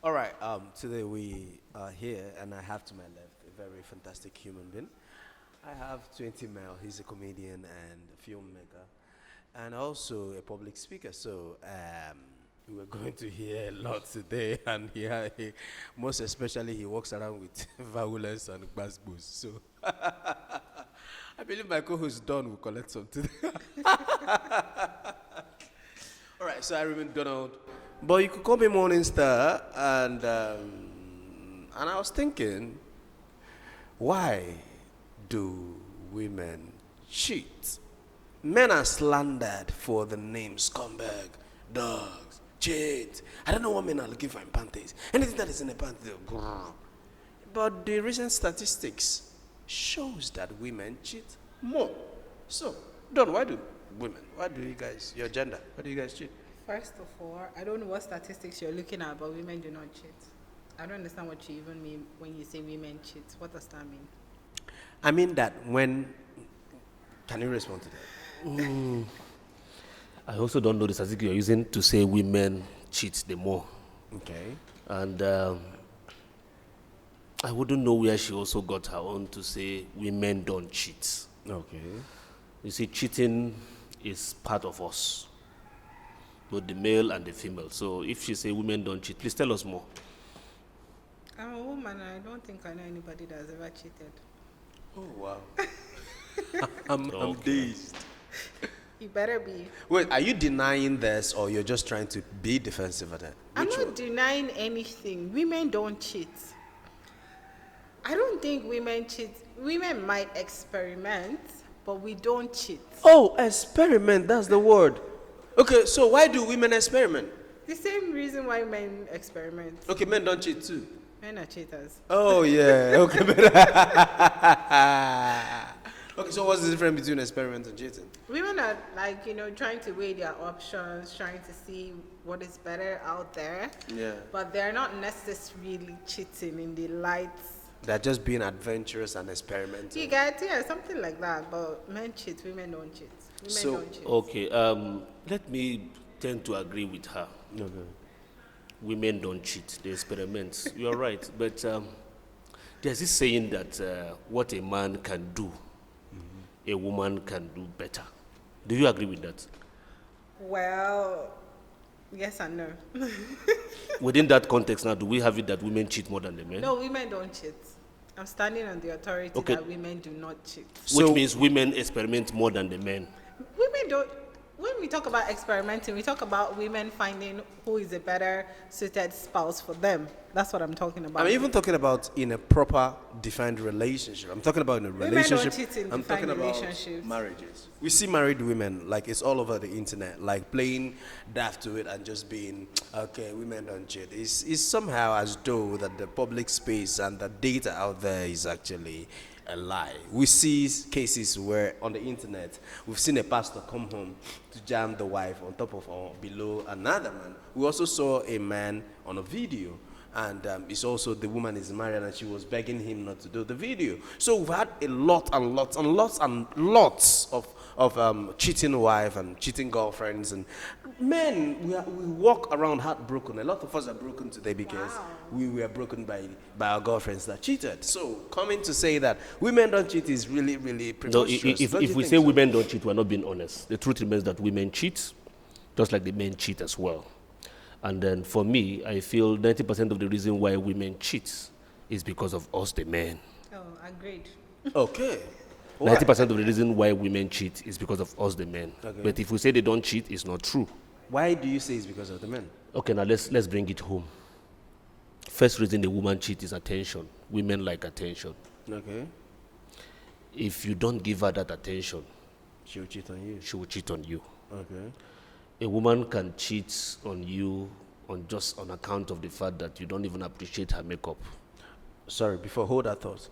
All right. Today we are here, and I have to my left a very fantastic human being. I have 20 Mel. He's a comedian and a filmmaker, and also a public speaker. So we're going to hear a lot today, and most especially he walks around with violence and basbos. So I believe my co-host Don will collect some today. All right, so I remain Donald, but you could call me Morning Star, and I was thinking, why do women cheat? Men are slandered for the name scumbag, dogs, cheat. I don't know what men are looking for in panties. Anything that is in a panty, they'll grrr. But the recent statistics shows that women cheat more. So, Don, why do you guys, your gender, why do you guys cheat? First of all, I don't know what statistics you're looking at, but women do not cheat. I don't understand what you even mean when you say women cheat. What does that mean? I mean that when, can you respond to that? I also don't know the statistic you're using to say women cheat the more. Okay. And I wouldn't know where she also got her own to say women don't cheat. Okay. You see, cheating is part of us, both the male and the female. So if she say women don't cheat, please tell us more. I'm a woman, and I don't think I know anybody that has ever cheated. Oh, wow. I'm Okay. dazed. You better be. Wait, are you denying this or you're just trying to be defensive at it? I'm Which not one? denying anything. Women don't cheat. I don't think women cheat. Women might experiment, but we don't cheat. Oh, experiment, that's the word. Okay, so why do women experiment? The same reason why men experiment. Okay, men don't cheat too. Men are cheaters. Oh, yeah. Okay, okay, so what's the difference between experiment and cheating? Women are like, trying to weigh their options, trying to see what is better out there. Yeah. But they're not necessarily cheating in the light. They're just being adventurous and experimental. You get, yeah, something like that. But men cheat, women don't cheat. Women So, don't cheat. Okay, let me tend to agree with her. Okay. Women don't cheat, they experiment. You're right, but there's this saying that what a man can do, a woman can do better. Do you agree with that? Well, yes and no. Within that context now, do we have it that women cheat more than the men? No, women don't cheat. I'm standing on the authority Okay. that women do not cheat. Which So- means women experiment more than the men. Women don't. When we talk about experimenting, we talk about women finding who is a better suited spouse for them. That's what I'm talking about. I'm even talking about in a proper defined relationship. I'm talking about in a Women don't relationship. cheat in I'm defined talking about relationships. marriages. We see married women like it's all over the internet, like playing daft to it and just being okay. Women don't cheat. It's somehow as though that the public space and the data out there is actually a lie. We see cases where on the internet we've seen a pastor come home to jam the wife on top of or below another man. We also saw a man on a video, and it's also the woman is married and she was begging him not to do the video. So we've had a lot and lots and lots and lots of cheating wife and cheating girlfriends, and men we walk around heartbroken. A lot of us are broken today because we were broken by our girlfriends that cheated. So coming to say that women don't cheat is really really No, preposterous. if Don't you we think say so? women don't cheat, we're not being honest. The truth remains that women cheat, just like the men cheat as well. And then for me, I feel 90% of the reason why women cheat is because of us, the men. Oh, agreed. Okay. Why? 90% of the reason why women cheat is because of us, the men. Okay. But if we say they don't cheat, it's not true. Why do you say it's because of the men? Okay, now let's bring it home. First reason the woman cheat is attention. Women like attention. Okay. If you don't give her that attention, She'll cheat on you. she will cheat on you. Okay. A woman can cheat on you on account of the fact that you don't even appreciate her makeup. Sorry, before hold that thought.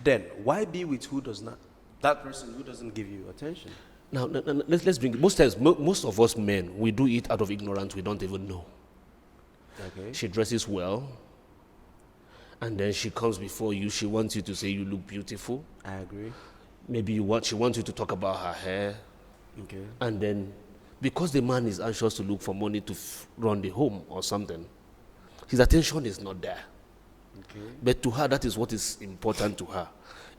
Then why be with who does not that person who doesn't give you attention? Now, let's bring most times most of us men, we do it out of ignorance. We don't even know. Okay. She dresses well, and then she comes before you. She wants you to say you look beautiful. I agree. Maybe she wants you to talk about her hair, Okay. and then because the man is anxious to look for money to run the home or something, his attention is not there. Okay. But to her, that is what is important to her.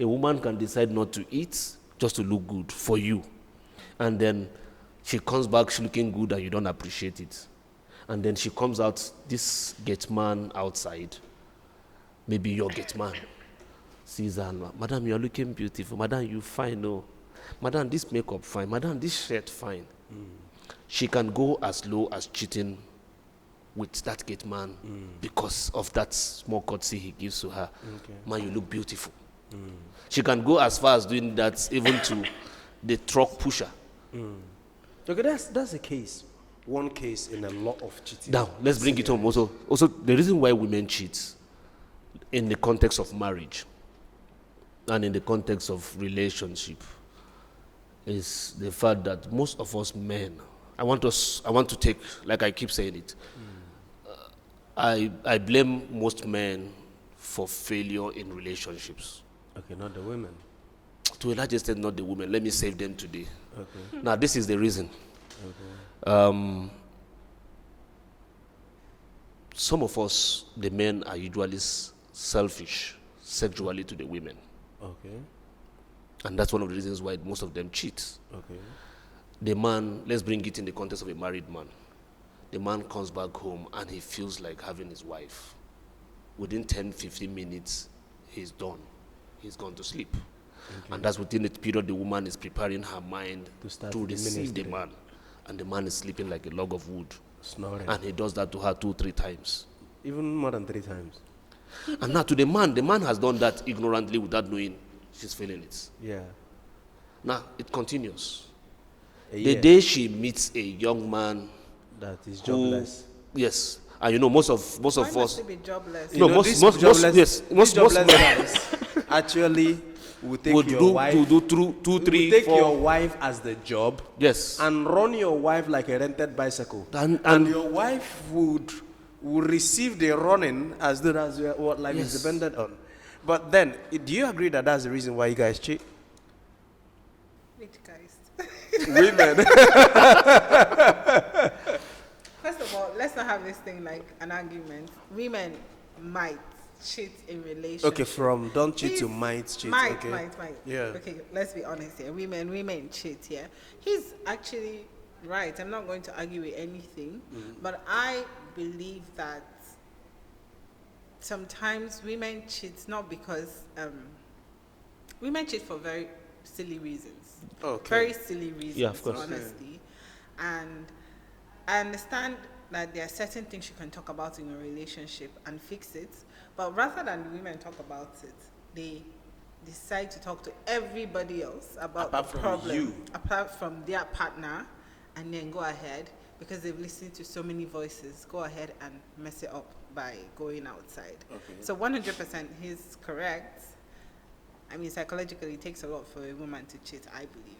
A woman can decide not to eat just to look good for you. And then she comes back, she's looking good, and you don't appreciate it. And then she comes out, this gate man outside, maybe your gate man, sees her, madam, you're looking beautiful. Madam, you fine, no. Madam, this makeup fine. Madam, this shirt fine. She can go as low as cheating with that gate man because of that small courtesy he gives to her. Okay. Man, you look beautiful. She can go as far as doing that even to the truck pusher. Okay, that's a case. One case in a lot of cheating. Now, let's bring it home. Also, the reason why women cheat in the context of marriage and in the context of relationship is the fact that most of us men, I want to take, like I keep saying it, I blame most men for failure in relationships. Okay, not the women. To a large extent, not the women. Let me save them today. Okay. Now, this is the reason. Okay. Some of us, the men, are usually selfish sexually to the women. Okay. And that's one of the reasons why most of them cheat. Okay. The man, let's bring it in the context of a married man. The man comes back home and he feels like having his wife. Within 10, 15 minutes, he's done. He's gone to sleep. Okay. And that's within the period the woman is preparing her mind To receive the man. And the man is sleeping like a log of wood. Snoring. And he does that to her 2-3 times. Even more than 3 times. And now to the man has done that ignorantly without knowing she's feeling it. Yeah. Now it continues. A The year day she meets a young man that is who, jobless. yes, and you know most of Why us. must it be jobless? No, these most jobless men guys actually will take would your do wife. to do through 2, will 3, take 4. your wife as the job. Yes. And run your wife like a rented bicycle. And your wife would receive the running as good as what life Yes. is dependent on. But then, do you agree that that's the reason why you guys cheat? Which guys? Women. First of all, let's not have this thing like an argument. Women might cheat in relationships. Okay, from don't cheat to He's- might cheat. Might, okay. might. Yeah. Okay, let's be honest here. Women cheat here. He's actually right. I'm not going to argue with anything, but I believe that sometimes women cheat not because women cheat for very silly reasons. Okay. Very silly reasons, Yeah, of course. honestly. And I understand that there are certain things you can talk about in your relationship and fix it, but rather than women talk about it, they decide to talk to everybody else about Apart the from problem, you. apart from their partner, and then go ahead, because they've listened to so many voices, go ahead and mess it up by going outside. Okay. So 100% he's correct. I mean, psychologically, it takes a lot for a woman to cheat, I believe.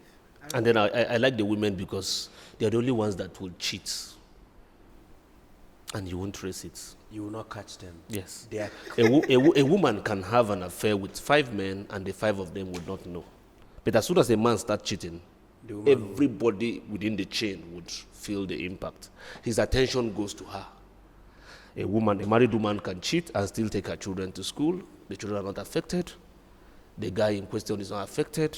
And then I like the women because they're the only ones that will cheat. And you won't trace it. You will not catch them. Yes. They are A woman can have an affair with 5 men and the 5 of them would not know. But as soon as a man starts cheating, The woman everybody within the chain would feel the impact. His attention goes to her. A married woman can cheat and still take her children to school. The children are not affected. The guy in question is not affected.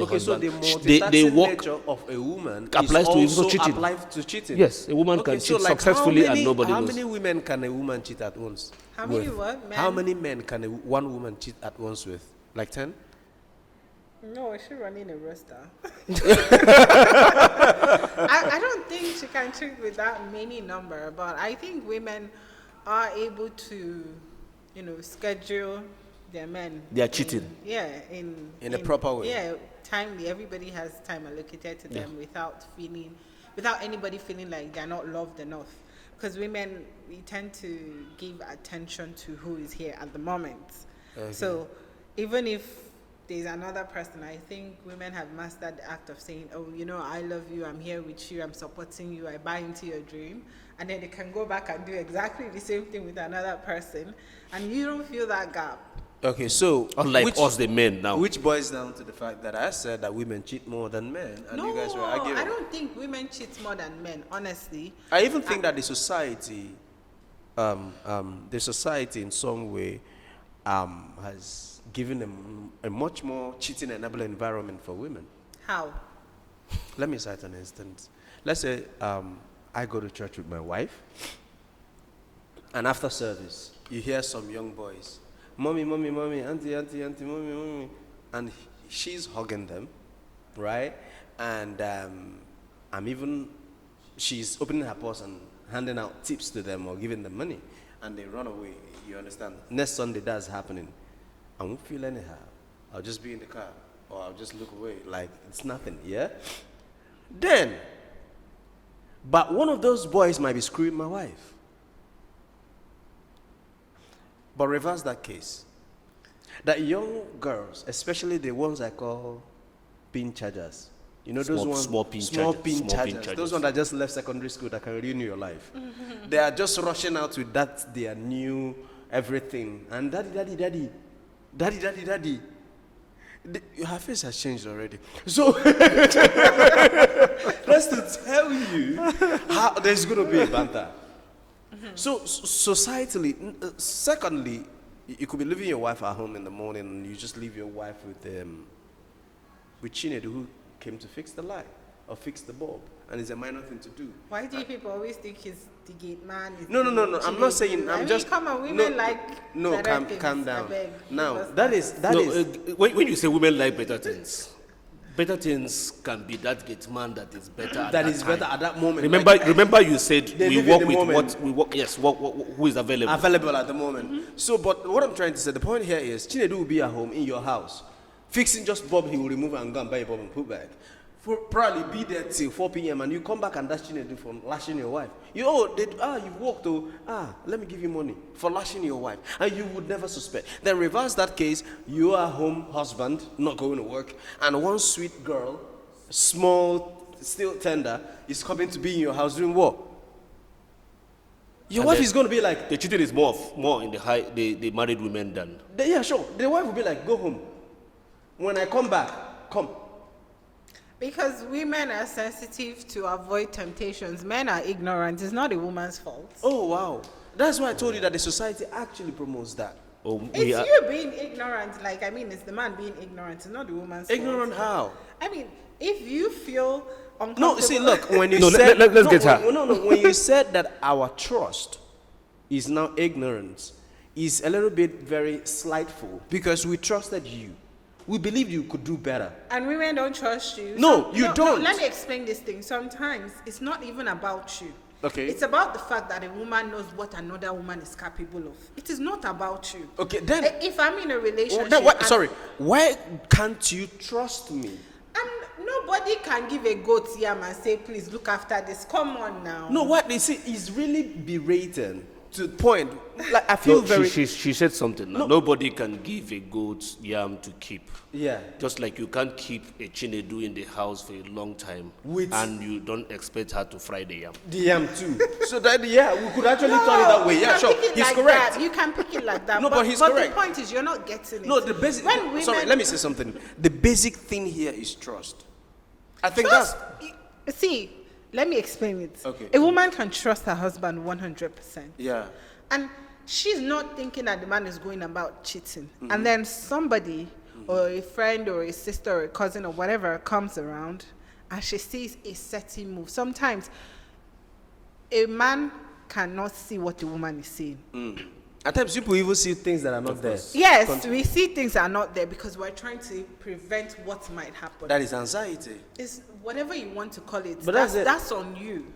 Okay, so the husband- multitasking work nature of a woman applies is to also cheating. applied to cheating. Yes, a woman can cheat successfully and nobody how knows. many women can a woman cheat at once? How many with? what, men? How many men can one woman cheat at once with? Like 10? No, she's running a roster. I don't think she can cheat with that many number, but I think women are able to, schedule their men. They are cheating. In a proper way. Yeah, timely. Everybody has time allocated to them without anybody feeling like they're not loved enough. Because women, we tend to give attention to who is here at the moment. Okay. So even if there's another person, I think women have mastered the act of saying, oh, I love you, I'm here with you, I'm supporting you, I buy into your dream. And then they can go back and do exactly the same thing with another person. And you don't feel that gap. Okay, so Unlike us, the men now. which boils down to the fact that I said that women cheat more than men, and you guys were arguing. I don't think women cheat more than men, honestly. I even think that the society the society in some way has given them a much more cheating enabling environment for women. How? Let me cite an instance. Let's say I go to church with my wife, and after service, you hear some young boys, mommy, mommy, mommy, auntie, auntie, auntie, mommy, mommy, and she's hugging them, right? And she's opening her purse and handing out tips to them or giving them money, and they run away. You understand? Next Sunday, that's happening. I won't feel anyhow. I'll just be in the car, or I'll just look away like it's nothing. Yeah. Then, but one of those boys might be screwing my wife. But reverse that case. That young girls, especially the ones I call pin chargers, you know those ones, small pin chargers. Those ones that just left secondary school that can ruin your life. They are just rushing out with that their new everything. And daddy. Her face has changed already. So that's to tell you how there's going to be a banter. So societally, secondly, you could be leaving your wife at home in the morning and you just leave your wife with Chinedu, who came to fix the light or fix the bulb, and it's a minor thing to do. Why do people always think he's the gate man? No. I'm not saying. I'm just. Come on, women No, calm down. Now that is. When you say women like better things can be that gate man that is better. That is time. better at that moment. Remember, you said we live work in the with moment. what we work. Yes, who is available. Available at the moment. So, but what I'm trying to say, the point here is, Chinedu will be at home in your house, fixing just bulb. He will remove and go and buy a bulb and put back. Probably be there till 4 p.m. and you come back and that's Chinedu for lashing your wife. You've walked let me give you money for lashing your wife, and you would never suspect. Then reverse that case, you are home husband, not going to work, and one sweet girl, small, still tender, is coming to be in your house doing what? Your wife is going to be like, the cheating is more in the married women than. Yeah, sure. The wife will be like, go home. When I come back, come. Because women are sensitive to avoid temptations. Men are ignorant. It's not a woman's fault. Oh, wow. That's why I told you that the society actually promotes that. It's you being ignorant. It's the man being ignorant. It's not the woman's fault. Ignorant how? If you feel uncomfortable. No, see, look, when you let's get her. When you said that our trust is now ignorance, is a little bit very slightful, because we trusted you. We believed you could do better. And women don't trust you. No, you don't. Let me explain this thing. Sometimes it's not even about you. Okay. It's about the fact that a woman knows what another woman is capable of. It is not about you. Okay, then. If I'm in a relationship. Why can't you trust me? Nobody can give a goat yam and say, please look after this. Come on now. No, what they say is really berating to the point. Like, I feel She said something. No. Nobody can give a goat yam to keep. Yeah. Just like you can't keep a Chinedu in the house for a long time, and you don't expect her to fry the yam. The yam too. So that we could actually turn it that way. Yeah, sure. He's correct. You can pick it like that. No, but he's correct. But the point is, you're not getting it. No, the basic. Sorry, let me say something. The basic thing here is trust. I think trust, see, let me explain it. Okay. A woman can trust her husband 100%. Yeah. And she's not thinking that the man is going about cheating. And then somebody, or a friend, or a sister, or a cousin, or whatever comes around, and she sees a certain move. Sometimes a man cannot see what the woman is seeing. At times, people even see things that are not there. Yes, we see things that are not there because we're trying to prevent what might happen. That is anxiety. It's whatever you want to call it. But that's on you.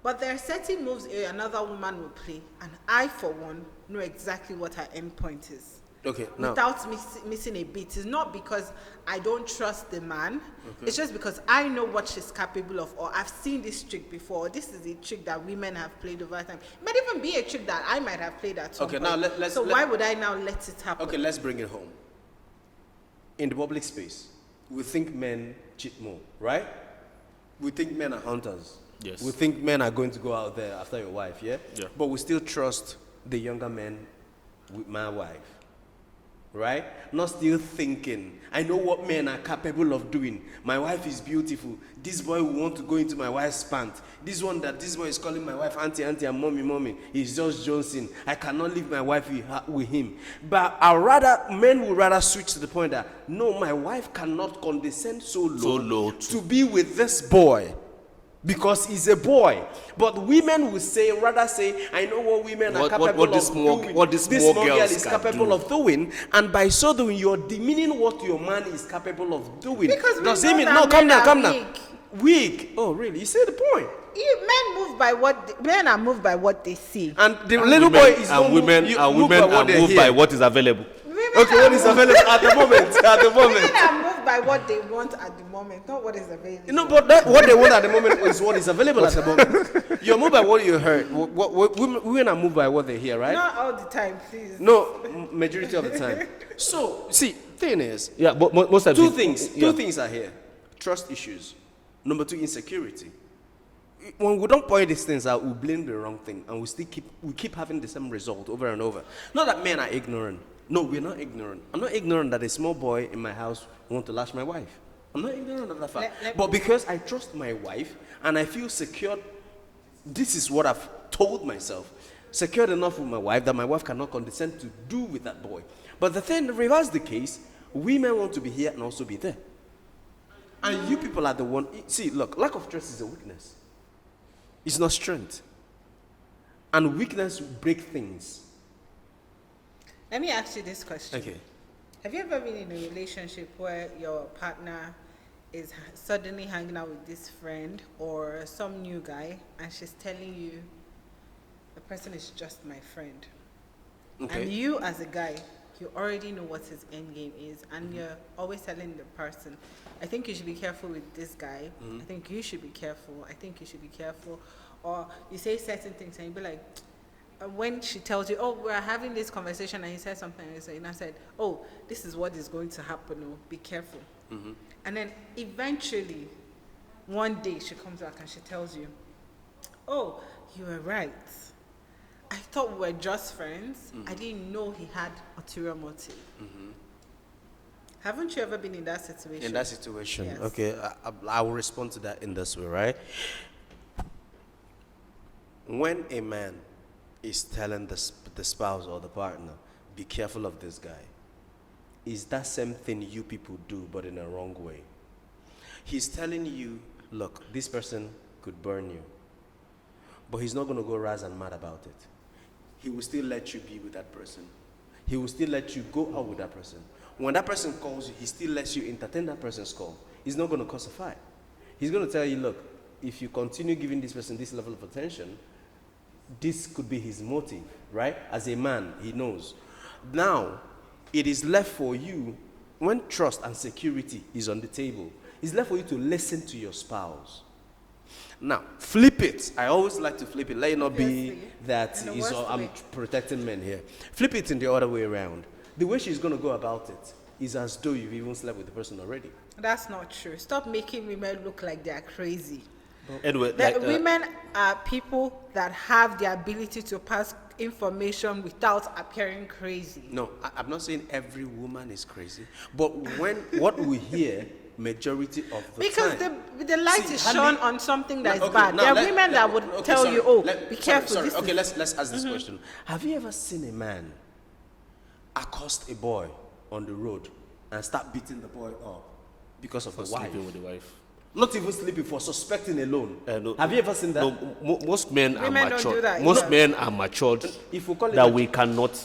But there are certain moves another woman will play, and I, for one, know exactly what her end point is. Okay, now. Without missing a beat. It's not because I don't trust the man. Okay. It's just because I know what she's capable of, or I've seen this trick before. Or this is a trick that women have played over time. It might even be a trick that I might have played at some point. Now why would I now let it happen? Okay, let's bring it home. In the public space, we think men cheat more, right? We think men are hunters. Yes. We think men are going to go out there after your wife, yeah? Yeah. But we still trust the younger men with my wife, right? Not still thinking. I know what men are capable of doing. My wife is beautiful. This boy will want to go into my wife's pants. This boy is calling my wife auntie, and mommy. He's just Johnson. I cannot leave my wife with him. But men would rather switch to the point that, no, my wife cannot condescend so low to be with this boy. Because he's a boy. But women will rather say, I know what women are capable of doing. What this small girl is capable of doing. And by so doing, you're demeaning what your man is capable of doing. Because does we it know mean, that no, come men down, are come down. Weak. Oh, really? You say the point. Men are moved by what they see. And the little boy is not women are moved by what is available. Okay, what is available at the moment? Women are moved by what they want at the moment, not what is available. No, but what they want at the moment is what is available at the moment. You're moved by what you heard. Women are moved by what they hear, right? Not all the time, please. No, majority of the time. So, see, thing is, But most of two things are here. Trust issues. Number two, insecurity. When we don't point these things out, we blame the wrong thing, and we keep having the same result over and over. Not that men are ignorant. No, we're not ignorant. I'm not ignorant that a small boy in my house wants to lash my wife. I'm not ignorant of that fact. But because I trust my wife and I feel secure, this is what I've told myself. Secured enough with my wife that my wife cannot condescend to do with that boy. But the thing, reverse the case, women want to be here and also be there. And you people are the one. See, look, lack of trust is a weakness. It's not strength. And weakness break things. Let me ask you this question. Okay. Have you ever been in a relationship where your partner is suddenly hanging out with this friend or some new guy and she's telling you the person is just my friend? Okay. And you as a guy, you already know what his end game is, and you're always telling the person, I think you should be careful with this guy. I think you should be careful. I think you should be careful. Or you say certain things and you be like, when she tells you, oh, we're having this conversation, and he says something, and I said, oh, this is what is going to happen, oh, be careful. And then eventually, one day she comes back and she tells you, oh, you were right. I thought we were just friends. I didn't know he had ulterior motive. Haven't you ever been in that situation? In that situation, Yes. okay, I will respond to that in this way, right? When a man is telling the spouse or the partner, be careful of this guy, is that same thing you people do, but in a wrong way. He's telling you, look, this person could burn you, but he's not going to go raz and mad about it. He will still let you be with that person. He will still let you go out with that person. When that person calls you, he still lets you entertain that person's call. He's not going to cause a fight. He's going to tell you, look, if you continue giving this person this level of attention, this could be his motive, right? As a man, he knows. Now, it is left for you, when trust and security is on the table, it's left for you to listen to your spouse. Now, flip it. I always like to flip it. Let it not be that I'm protecting men here. Flip it in the other way around. The way she's going to go about it is as though you've even slept with the person already. That's not true. Stop making women look like they're crazy. Anyway, Women are people that have the ability to pass information without appearing crazy. No, I'm not saying every woman is crazy, but what we hear, majority of the time. Because the light is shone on something that is bad. There are women that would tell you, be careful. Let's ask this question. Have you ever seen a man accost a boy on the road and start beating the boy up because of the wife? Sleeping with the wife. Not even sleeping, for suspecting alone. No, have you ever seen that? No, most men are matured. Don't do that. Most men are matured. If we call it that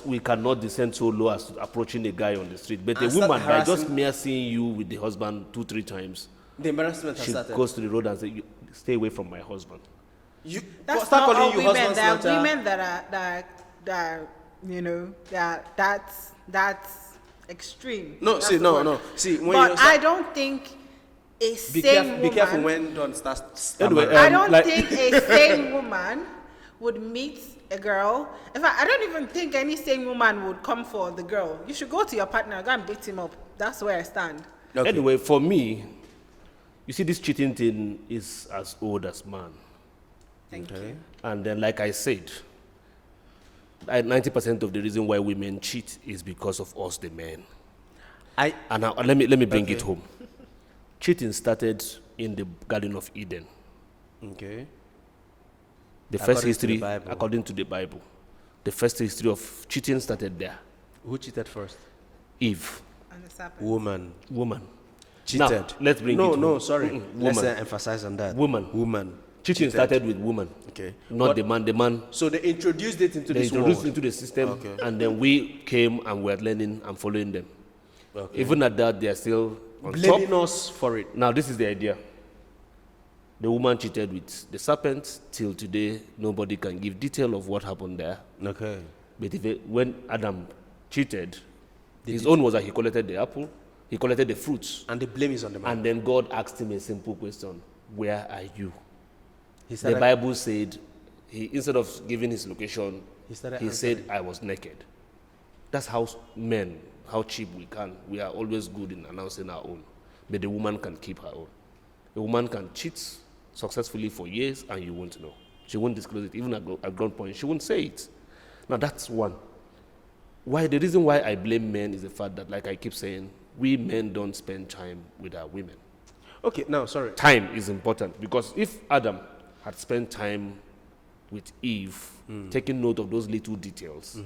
we cannot descend so low as approaching a guy on the street. But a woman, by just mere seeing you with the husband 2-3 times, the embarrassment has started. She goes to the road and says, stay away from my husband. That's not all women. There are women that that's extreme. No, that's no. See, when but I don't think a sane woman. Be careful when don't start. Anyway, I don't think a sane woman would meet a girl. In fact, I don't even think any sane woman would come for the girl. You should go to your partner, go and beat him up. That's where I stand. Okay. Anyway, for me, you see, this cheating thing is as old as man. Thank you. And then, like I said, 90% of the reason why women cheat is because of us, the men. I And now, let me bring Okay. it home. Cheating started in the Garden of Eden. okay. The According first to the history, Bible. according to the Bible, the first history of cheating started there. Who cheated first? Eve, And the serpent. Woman woman. cheated. Now, let's bring no, it no, home. sorry. Let's Woman. emphasize on that. Woman. Woman. Cheating cheated. started with woman, Okay. not But- the man. The man, So they introduced it into they this introduced world. into the system, Okay. and then we came and we're learning and following them. Okay. Even at that, they are still on Blaming top. us for it. Now, this is the idea. The woman cheated with the serpent. Till today, nobody can give detail of what happened there. Okay. But when Adam cheated, his own was that he collected the apple, he collected the fruits, And the blame is on the man. and then God asked him a simple question: where are you? He The started, Bible said, instead of giving his location, He started he said, I was naked. That's how men, how cheap we can. We are always good in announcing our own. But the woman can keep her own. A woman can cheat successfully for years and you won't know. She won't disclose it. Even at ground point, she won't say it. Now that's one. The reason why I blame men is the fact that, like I keep saying, we men don't spend time with our women. Okay, now, sorry. Time is important, because if Adam had spent time with Eve, taking note of those little details,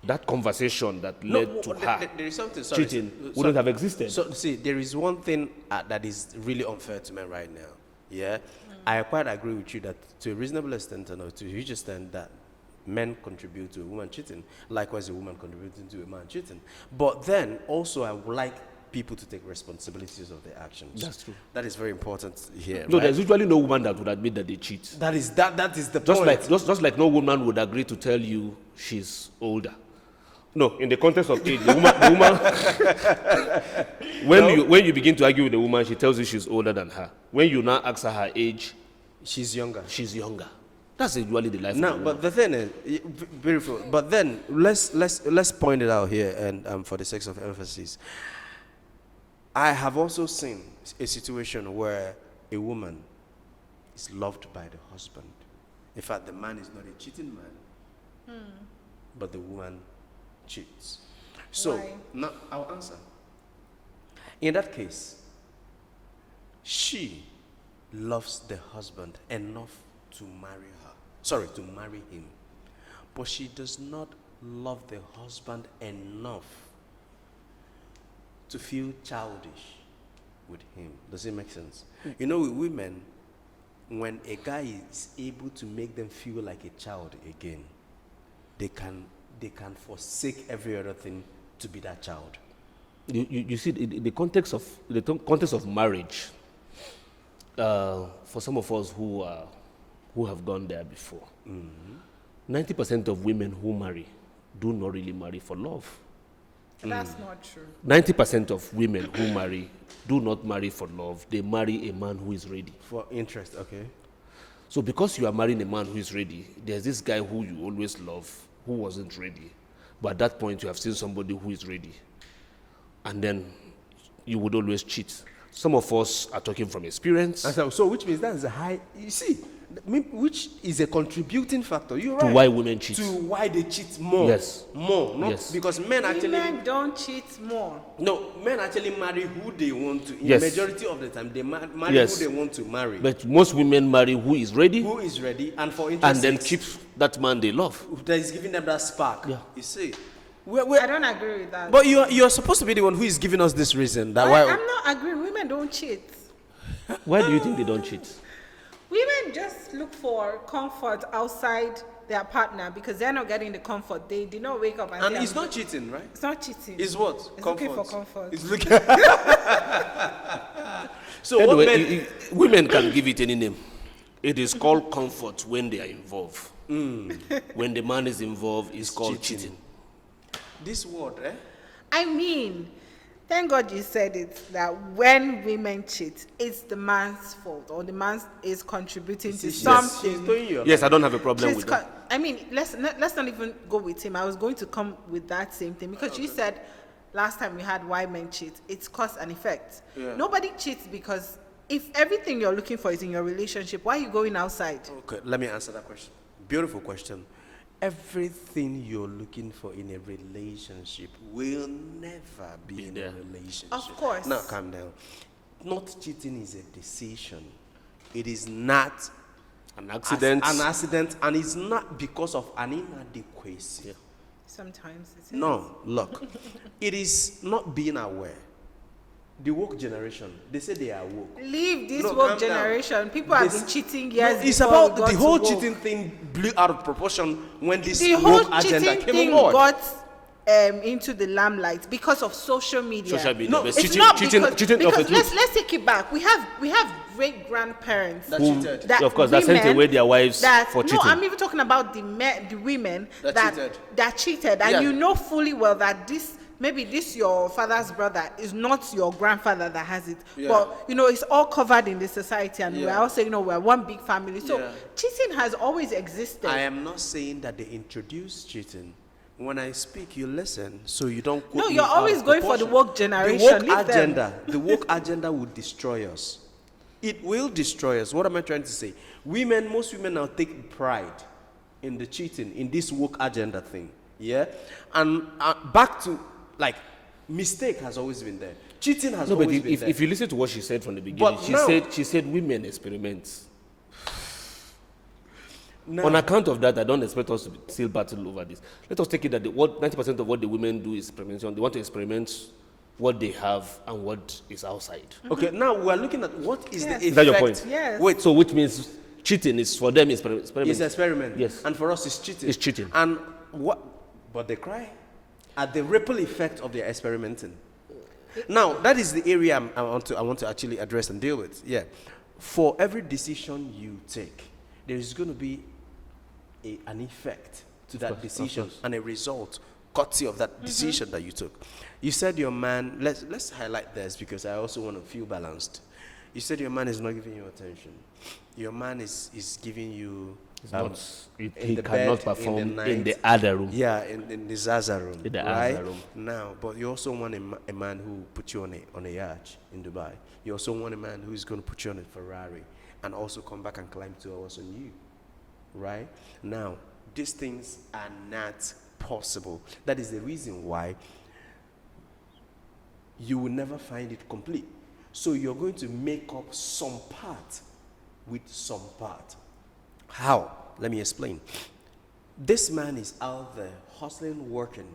that conversation that led to her there is something, sorry. cheating wouldn't have existed. So, see, there is one thing that is really unfair to men right now. Yeah? I quite agree with you that to a reasonable extent, or to a huge extent, that men contribute to a woman cheating. Likewise, a woman contributing to a man cheating. But then, also, I would like people to take responsibilities of their actions. That's true. That is very important here. No, right? there's usually no woman that would admit that they cheat. That is the Just point. like no woman would agree to tell you she's older. No, in the context of age, the woman when you begin to argue with the woman, she tells you she's older than her. When you now ask her age, She's younger. she's younger. That's usually the life of a No, woman. but the thing is, beautiful. But then let's point it out here, and for the sake of emphasis, I have also seen a situation where a woman is loved by the husband. In fact, the man is not a cheating man, but the woman cheats. So Why? now I'll answer. In that case, she loves the husband enough to marry her. Sorry, to marry him. But she does not love the husband enough to feel childish with him. Does it make sense? You know, with women, when a guy is able to make them feel like a child again, they can forsake every other thing to be that child. You see, in the context of marriage, for some of us who have gone there before, 90% of women who marry do not really marry for love. That's not true. 90% of women who marry do not marry for love. They marry a man who is ready. For interest, okay. So because you are marrying a man who is ready, there's this guy who you always love who wasn't ready. But at that point, you have seen somebody who is ready. And then you would always cheat. Some of us are talking from experience And so which means that is a high, you see, which is a contributing factor. You're to right. why women cheat. To why they cheat more. Yes. More. Not Yes. because men actually Women don't cheat more. no, men actually marry who they want to. In Yes. the majority of the time, they marry Yes. who they want to marry. But most women marry who is ready Who is ready and for interest and then sakes, keep that man they love. that is giving them that spark. Yeah. You see. I don't agree with that. But you're supposed to be the one who is giving us this reason. That why I'm not agreeing. Women don't cheat. Why do you think they don't cheat? Women just look for comfort outside their partner because they're not getting the comfort. They did not wake up and and say, it's not cheating, right? It's not cheating. It's what? It's looking for comfort. It's looking. So Anyway, what men, women can give it any name. It is called comfort when they are involved. When the man is involved, it's called cheating. cheating. this word, eh? I mean, thank God you said it, that when women cheat, it's the man's fault or the man is contributing to She's something. doing your Yes, I don't have a problem She's with that. I mean, let's not even go with him. I was going to come with that same thing because you said last time we had why men cheat. It's cause and effect. Yeah. Nobody cheats because if everything you're looking for is in your relationship, why are you going outside? Okay, let me answer that question. Beautiful question. everything you're looking for in a relationship will never be in there. a relationship. Of course. Now, calm down. Not cheating is a decision. It is not An accident. an accident, and it's not because of an inadequacy. Yeah. Sometimes it's No, look, it is not being aware. The woke generation, they say they are woke. Leave this No, woke calm down. generation. People have This- been cheating No, years it's before about we got the whole to woke. cheating thing blew out of proportion when this The whole woke agenda cheating came thing on board. got into the limelight because of social media. Social media. No, but It's not because, cheating of because the truth. let's take it back. We have great grandparents That cheated. that Of course, that sent women away their wives that, for no, cheating. I'm even talking about the women That cheated. and Yeah. you know fully well that maybe this your father's brother is not your grandfather that has it, Yeah. but it's all covered in the society, and we're Yeah. all saying we're one big family. So Yeah. cheating has always existed. I am not saying that they introduced cheating. When I speak, you listen, so you don't quote No, me you're out always of going for the proportion. woke generation. The woke Leave them. agenda, the woke agenda will destroy us. It will destroy us. What am I trying to say? Most women now take pride in the cheating, in this woke agenda thing. Yeah? And back to, mistake has always been there. Cheating has No, but always been there. if you listen to what she said from the beginning, But she now- said women experiment. Now- On account of that, I don't expect us to still battle over this. Let us take it that 90% of what the women do is experimentation. They want to experiment what they have and what is outside. Okay, now we're looking at what is Yes. the effect. Is that your point? Yes. Wait, So which means cheating is for them experiment. it's experiment. Yes. And for us, it's cheating. It's cheating. And what? But they cry at the ripple effect of their experimenting. Now, that is the area I want to actually address and deal with. Yeah. For every decision you take, there is going to be an effect to that course, of decision course. and a result courtesy of that decision that you took. You said your man, let's highlight this because I also want to feel balanced. You said your man is not giving you attention. Your man is giving you in He the cannot bed, perform in the in the night. other room. Yeah, in the Zaza room. In the right? Zaza room. Now, but you also want a man who put you on a yacht in Dubai. You also want a man who is going to put you on a Ferrari and also come back and climb 2 hours on you. Right? Now, these things are not possible. That is the reason why you will never find it complete. So you're going to make up some part with some part. How? Let me explain. This man is out there hustling, working,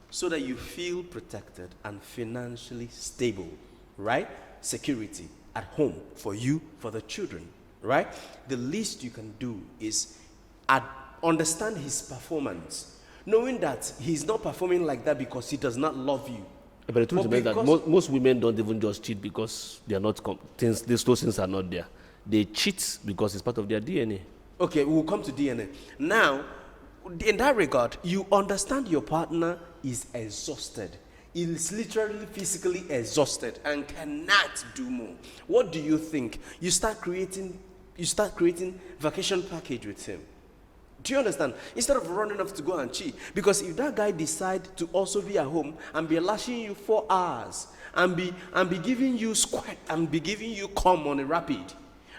so that you feel protected and financially stable, right? Security at home for you, for the children, right? The least you can do is understand his performance, knowing that he's not performing like that because he does not love you. But the truth But is that because- most women don't even just cheat because they are not those things are not there. They cheat because it's part of their DNA. Okay, we'll come to DNA. Now, in that regard, you understand your partner is exhausted. Is literally physically exhausted and cannot do more. What do you think? You start creating vacation package with him. Do you understand? Instead of running off to go and cheat. Because if that guy decide to also be at home and be lashing you 4 hours and be giving you squirt and be giving you cum on a rapid,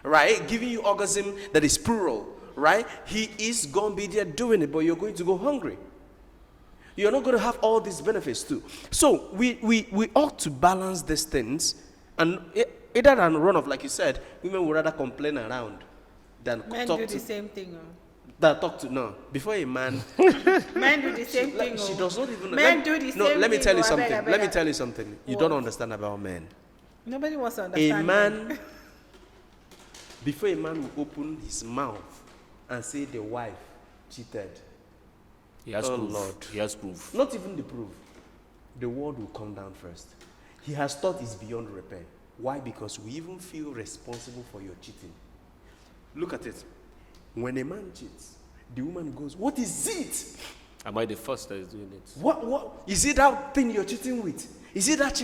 right? Giving you orgasm that is plural, right? He is going to be there doing it, but you're going to go hungry. You're not going to have all these benefits too. So we ought to balance these things, and either than run off, like you said, women would rather complain around than Men talk do to. the same thing. No, before a man, Men do the same thing. she does not even. Men do the same let me thing, tell you oh, I beg, something. I beg, Let me I- tell you something. You don't understand about men. Nobody wants to A understand. men. man, before a man will open his mouth and say the wife cheated, He has Oh, proof. Lord. He has proof. not even the proof, the word will come down first. He has thought it's beyond repair. Why? Because we even feel responsible for your cheating. Look at it. When a man cheats, the woman goes, "What is it? Am I the first that is doing it? What is it that thing you're cheating with? Is it that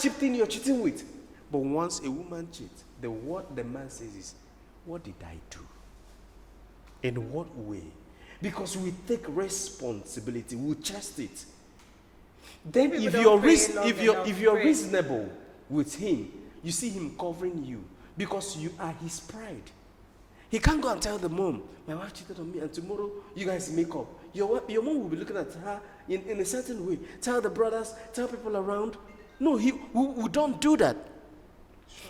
cheap thing you're cheating with?" But once a woman cheats, what the man says is, "What did I do? In what way?" Because we take responsibility, we chest it. Then People if don't you're pray long enough if to you're pray. reasonable with him, you see him covering you because you are his pride. He can't go and tell the mom, my wife cheated on me, and tomorrow you guys make up. Your mom will be looking at her in a certain way. Tell the brothers, tell people around. No, we don't do that.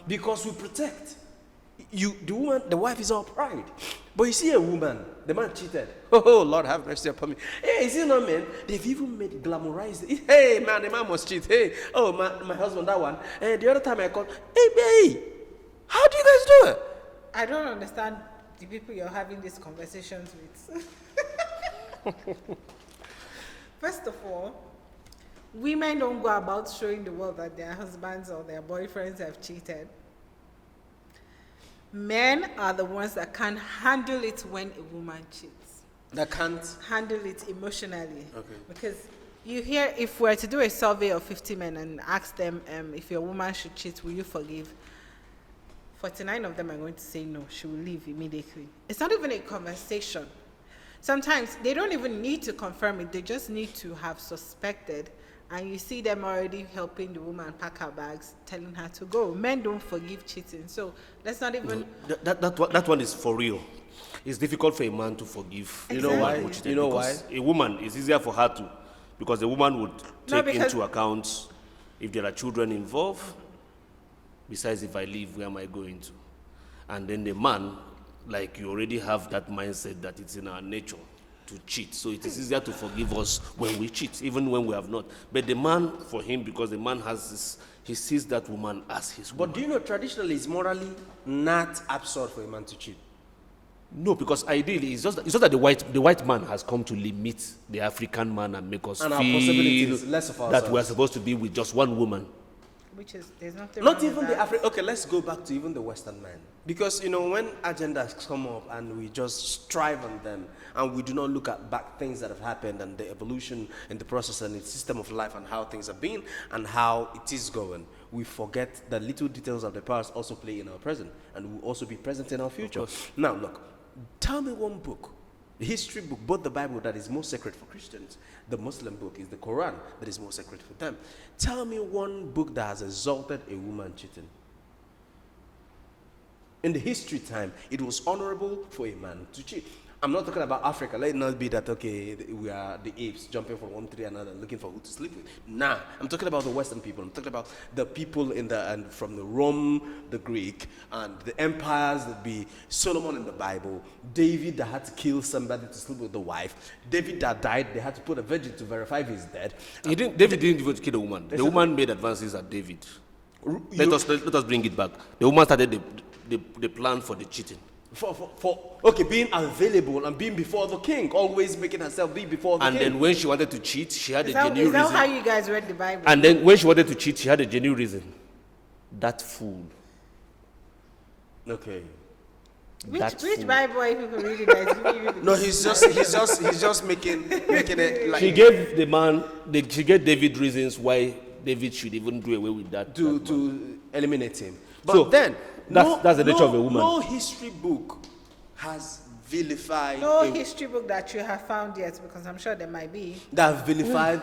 Because we protect. The woman, the wife is our pride. But you see a woman, the man cheated. Oh, Lord, have mercy upon me. Hey, is it not men? They've even made glamorized. Hey, man, the man must cheat. Hey, oh, my husband, that one. And the other time I called, hey, how do you guys do it? I don't understand the people you're having these conversations with. First of all, women don't go about showing the world that their husbands or their boyfriends have cheated. Men are the ones that can't handle it when a woman cheats. That can't handle it emotionally. Okay. Because you hear, if we're to do a survey of 50 men and ask them if your woman should cheat, will you forgive? 49 of them are going to say no, she will leave immediately. It's not even a conversation. Sometimes they don't even need to confirm it, they just need to have suspected, and you see them already helping the woman pack her bags, telling her to go. Men don't forgive cheating, so let's not even... That one is for real. It's difficult for a man to forgive. You know why? You know why? A woman, it's easier for her to, because the woman would take into account if there are children involved. Besides, if I leave, where am I going to? And then the man, like, you already have that mindset that it's in our nature to cheat. So it is easier to forgive us when we cheat, even when we have not. But the man, for him, because the man has this, he sees that woman as his woman. But do you know, traditionally, it's morally not absurd for a man to cheat? No, because ideally, it's just that the white man has come to limit the African man and make us and feel less of that we're supposed to be with just one woman. Which is, there's nothing Not wrong even with the that. African. Okay, let's go back to even the Western man. Because, you know, when agendas come up and we just strive on them and we do not look at back things that have happened and the evolution and the process and the system of life and how things have been and how it is going, we forget that little details of the past also play in our present and will also be present in our future. Now, look, tell me one book, the history book, both the Bible that is most sacred for Christians, the Muslim book is the Quran that is most sacred for them. Tell me one book that has exalted a woman cheating. In the history time, it was honorable for a man to cheat. I'm not talking about Africa. Let it not be that, okay, we are the apes jumping from one tree to another looking for who to sleep with. Nah, I'm talking about the Western people. I'm talking about the people and from the Rome, the Greek, and the empires that be Solomon in the Bible, David that had to kill somebody to sleep with the wife, David that died, they had to put a virgin to verify he's dead. David didn't even kill the woman. The woman made advances at David. Let us bring it back. The woman started the plan for the cheating. For being available and being before the king, always making herself be before the king. And then when she wanted to cheat, she had a genuine reason. Is that how you guys read the Bible? And then when she wanted to cheat, she had a genuine reason. That fool. Okay. Which Bible are you people reading that is giving you the No, he's just making it like she gave David reasons why David should even do away with that. to eliminate him. But So, then that's the nature of a woman. No history book has vilified history book that you have found yet, because I'm sure there might be. that vilified.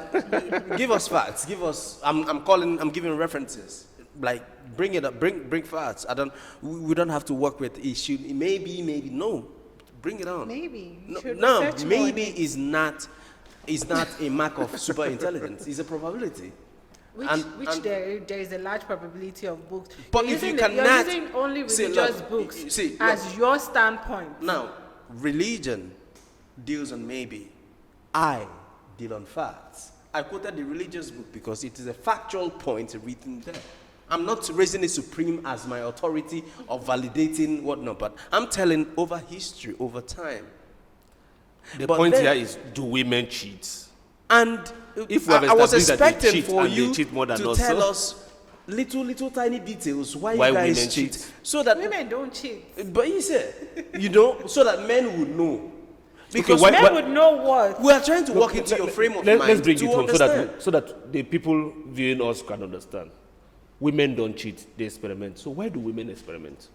Give us facts. Give us. I'm giving references. Like bring it up. Bring facts. We don't have to work with issue. Maybe no. Bring it on. Maybe. No. Maybe is not a mark of super intelligence. It's a probability. There is a large probability of books. But you're if you using cannot you're using only religious books look, as your standpoint. Now, religion deals on maybe. I deal on facts. I quoted the religious book because it is a factual point written there. I'm not raising it supreme as my authority or validating whatnot, but I'm telling over history, over time. The point here is, do women cheat? And If we have I was established that they expecting cheat for and they you cheat more than to us, tell so- us little tiny details why you Why guys women cheat. cheat. So that Women don't cheat. But he said, so that men would know. Because why- Men would know what. we are trying to walk into your frame of mind. Let's bring to it home understand. so that the people viewing us can understand. Women don't cheat, they experiment. So why do women experiment?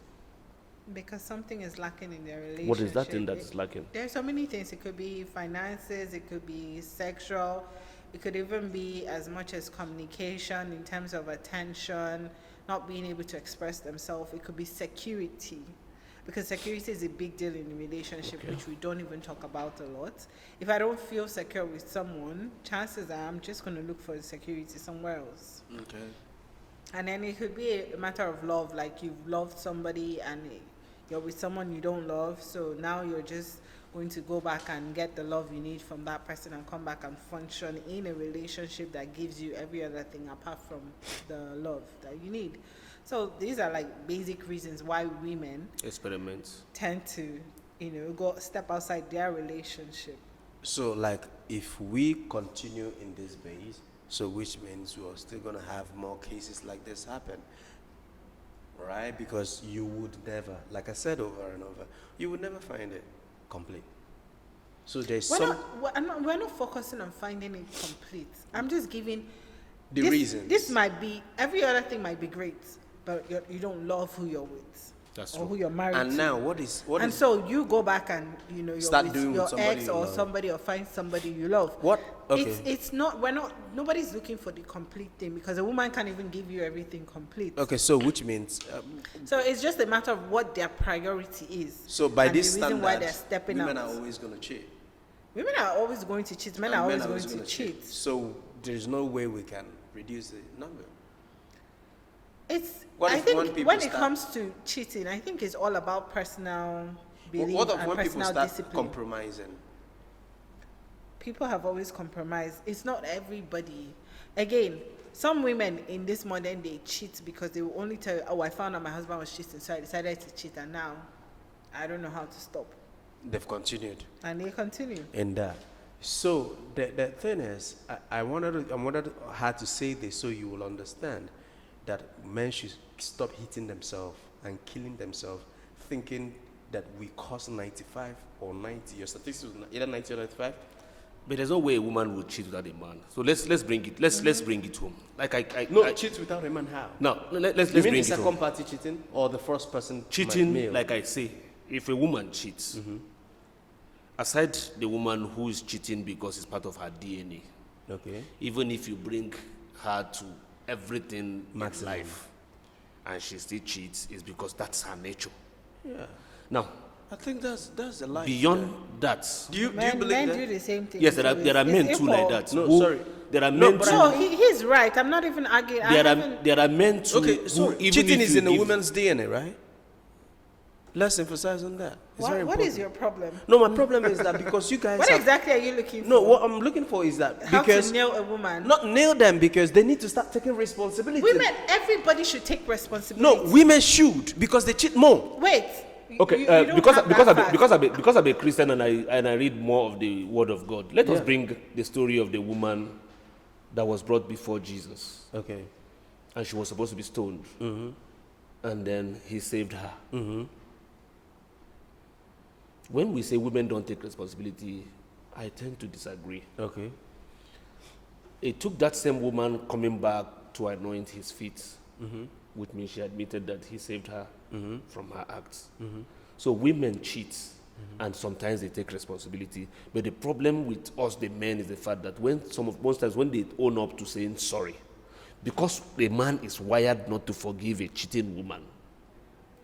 Because something is lacking in their relationship. What is that thing that is lacking? There are so many things. It could be finances, it could be sexual, it could even be as much as communication in terms of attention, not being able to express themselves. It could be security. because security is a big deal in a relationship, which we don't even talk about a lot. If I don't feel secure with someone, chances are I'm just going to look for security somewhere else. Okay. And then it could be a matter of love, like you've loved somebody and you're with someone you don't love, so now you're just going to go back and get the love you need from that person and come back and function in a relationship that gives you every other thing apart from the love that you need. So these are like basic reasons why women Experiments. tend to, go step outside their relationship. So, like, if we continue in this base, so which means we're still going to have more cases like this happen, right? Because you would never, like I said over and over, you would never find it complete. So there's We're not focusing on finding it complete. I'm just giving the reasons. This might be, every other thing might be great, but you don't love who you're with. That's or true. who you're married And to. now, what is so you go back and you're Start with doing your with somebody ex you or love. somebody, or find somebody you love. What? Okay. It's not. Nobody's looking for the complete thing, because a woman can't even give you everything complete. Okay, so which means So it's just a matter of what their priority is. so by and this the reason why standard, they're stepping women out. are always going to cheat. Women are always going to cheat. Men And are men always going to cheat. So there's no way we can reduce the number. It's. What I if when think people when it start- comes to cheating, I think it's all about personal belief What of and when people personal start discipline. compromising? People have always compromised. It's not everybody. Again, some women in this modern day cheat because they will only tell you, "Oh, I found out my husband was cheating, so I decided to cheat, and now I don't know how to stop." They've continued And they continue. in that. So the thing is, I wanted her to say this so you will understand that men should stop hitting themselves and killing themselves, thinking that we cost 95 or 90. Your statistics was either 90 or 95. But there's no way a woman would cheat without a man. So let's bring it. Let's bring it home. Cheat without a man. How? No, let's You mean bring the it second home. party cheating or the first person Cheating, male? like I say, if a woman cheats, aside the woman who is cheating because it's part of her DNA, Okay. even if you bring her to everything in Maximum. life and she still cheats, it's because that's her nature. Yeah. Now, I think that's the life. beyond that, Do you Men believe that? do the same thing. yes, there So are it's men too like equal. that. No, who- sorry. There are No, men but too. No, he's right. I'm not even arguing. There are men too. Okay, so who, even cheating if is you in a give- woman's DNA, right? Let's emphasize on that. It's very What important. is your problem? No, my problem is that because you guys What have, exactly are you looking for? no, what I'm looking for is that How because to nail a woman? not nail them because they need to start taking responsibility. Women, everybody should take responsibility. No, women should because they cheat more. Wait. Okay, you don't because have because that I'm, fact. because I'm a Christian and I read more of the Word of God. Let us Yeah. bring the story of the woman that was brought before Jesus, Okay. and she was supposed to be stoned, and then he saved her. When we say women don't take responsibility, I tend to disagree. Okay. It took that same woman coming back to anoint his feet, which means she admitted that he saved her from her acts. So women cheat, and sometimes they take responsibility. But the problem with us, the men, is the fact that most times when they own up to saying sorry, because a man is wired not to forgive a cheating woman,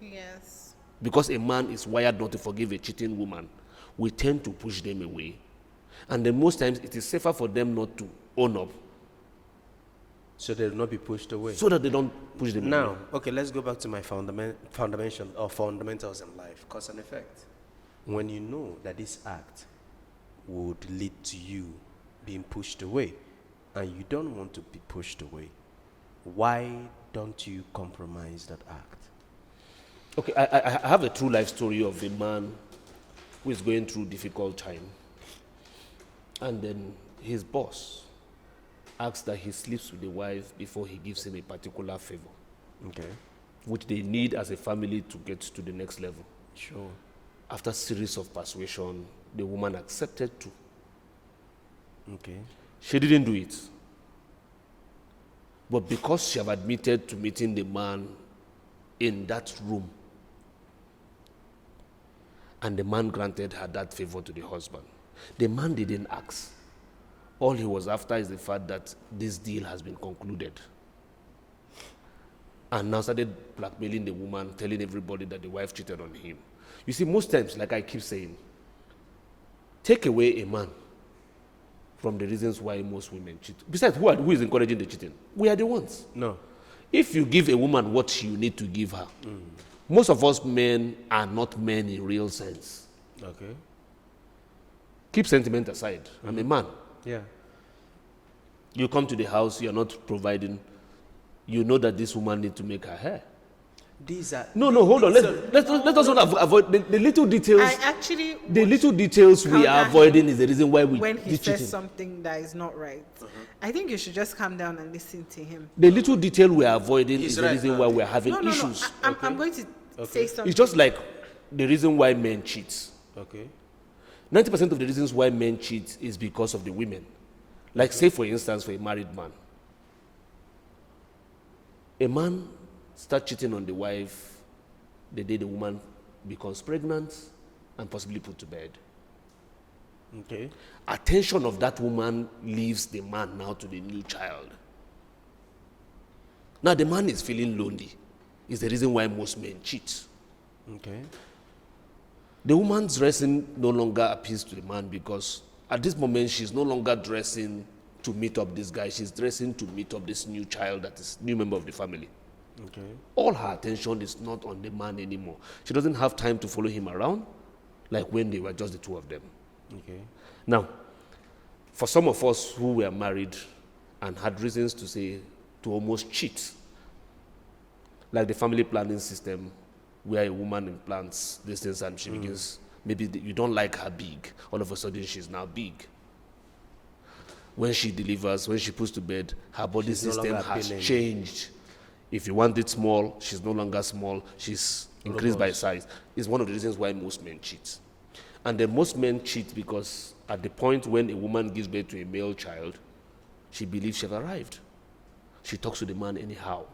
Yes. because a man is wired not to forgive a cheating woman, we tend to push them away. And then most times it is safer for them not to own up So they will not be pushed away. so that they don't push them Now, away. okay, let's go back to my fundamentals in life, cause and effect. When you know that this act would lead to you being pushed away, and you don't want to be pushed away, why don't you compromise that act? Okay, I have a true life story of a man who is going through difficult time. And then his boss asks that he sleeps with the wife before he gives him a particular favor, Okay, which they need as a family to get to the next level. sure. After a series of persuasion, the woman accepted to. Okay, She didn't do it. But because she had admitted to meeting the man in that room, and the man granted her that favor to the husband, the man didn't ask. All he was after is the fact that this deal has been concluded. And now started blackmailing the woman, telling everybody that the wife cheated on him. You see, most times, like I keep saying, take away a man from the reasons why most women cheat. Besides, who is encouraging the cheating? We are the ones. No. If you give a woman what you need to give her, most of us men are not men in real sense. Okay. Keep sentiment aside. I'm a man. Yeah. You come to the house, you're not providing. You know that this woman needs to make her hair. These are No, hold on. Let us not avoid the little details. I actually The little details we are counter avoiding is the reason why we when he cheating. says something that is not right. I think you should just calm down and listen to him. The little detail we are avoiding He's is the right, reason no. why we're having No. issues. I'm going to say something. It's just like the reason why men cheat. okay. 90% of the reasons why men cheat is because of the women. Like, say, for instance, for a married man. A man starts cheating on the wife the day the woman becomes pregnant and possibly put to bed. Okay. Attention of that woman leaves the man now to the new child. Now the man is feeling lonely. It's the reason why most men cheat. Okay. The woman's dressing no longer appeals to the man because at this moment she's no longer dressing to meet up this guy. She's dressing to meet up this new child that is new member of the family. Okay. All her attention is not on the man anymore. She doesn't have time to follow him around like when they were just the two of them. Okay. Now, for some of us who were married and had reasons to say, to almost cheat, like the family planning system where a woman implants these things and she begins, maybe you don't like her big, all of a sudden she's now big. When she delivers, when she puts to bed, her body She's no system longer has appealing. changed. If you want it small, she's no longer small, she's increased by size. It's one of the reasons why most men cheat. And then most men cheat because at the point when a woman gives birth to a male child, she believes she's arrived. She talks to the man anyhow.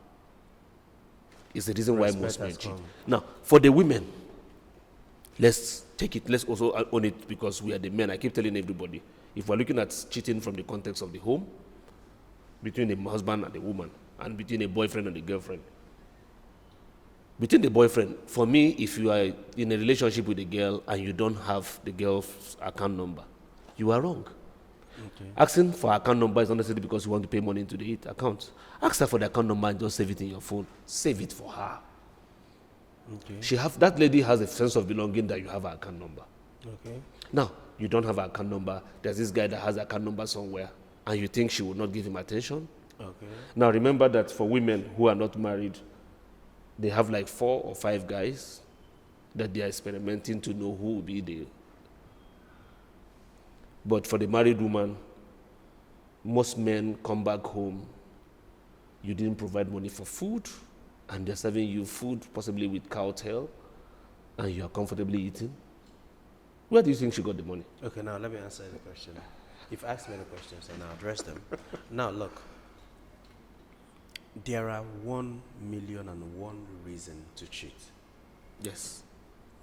It's the reason why most men cheat. Now, for the women, let's take it, let's also own it because we are the men. I keep telling everybody, if we're looking at cheating from the context of the home, between the husband and the woman, and between a boyfriend and a girlfriend. Between the boyfriend, for me, if you are in a relationship with a girl and you don't have the girl's account number, you are wrong. Okay. Asking for account number is not necessarily because you want to pay money into the account. Ask her for the account number and just save it in your phone. Save it for her. Okay. That lady has a sense of belonging that you have her account number. Okay. Now, you don't have her account number. There's this guy that has an account number somewhere, and you think she will not give him attention? Okay. Now, remember that for women who are not married, they have like 4 or 5 guys that they are experimenting to know who will be the. But for the married woman, most men come back home, you didn't provide money for food, and they're serving you food, possibly with cow tail, and you are comfortably eating. Where do you think she got the money? Okay, now let me answer the question. You've asked many questions and I'll address them. Now look, there are 1,000,001 reasons to cheat. Yes.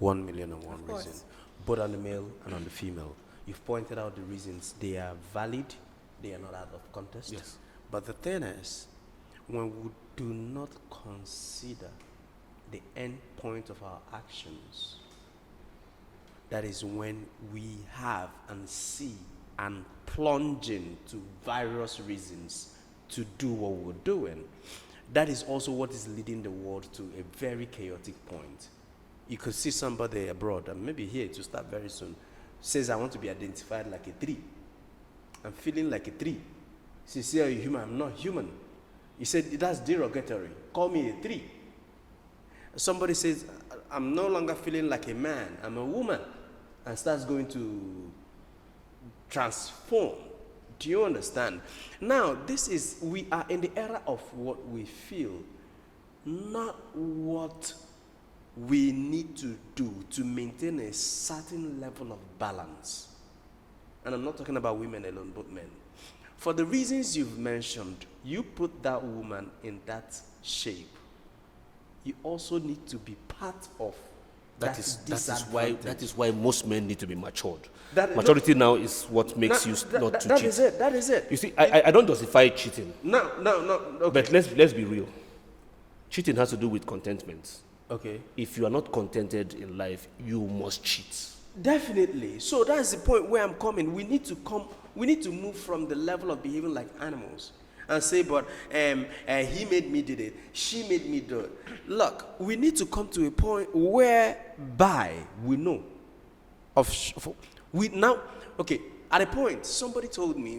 1,000,001 Of course. reasons, both on the male and on the female. You've pointed out the reasons. They are valid. They are not out of contest. Yes. But the thing is, when we do not consider the end point of our actions, that is when we have and see and plunge into various reasons to do what we're doing. That is also what is leading the world to a very chaotic point. You could see somebody abroad, and maybe here to start very soon, says, I want to be identified like a tree. I'm feeling like a tree. She says, are you human? I'm not human. He said, that's derogatory. Call me a tree. Somebody says, I'm no longer feeling like a man. I'm a woman. And starts going to transform. Do you understand? Now, we are in the era of what we feel, not what we need to do to maintain a certain level of balance. And I'm not talking about women alone, but men. For the reasons you've mentioned, you put that woman in that shape. You also need to be part of That is why most men need to be matured. Maturity now is what makes you not to cheat. That is it. You see, I don't justify cheating. No. Okay. But let's be real. Cheating has to do with contentment. Okay. If you are not contented in life, you must cheat. Definitely. So that's the point where I'm coming. We need to move from the level of behaving like animals and say, but he made me do it, she made me do it. Look, we need to come to a point whereby we know we now, okay, at a point, somebody told me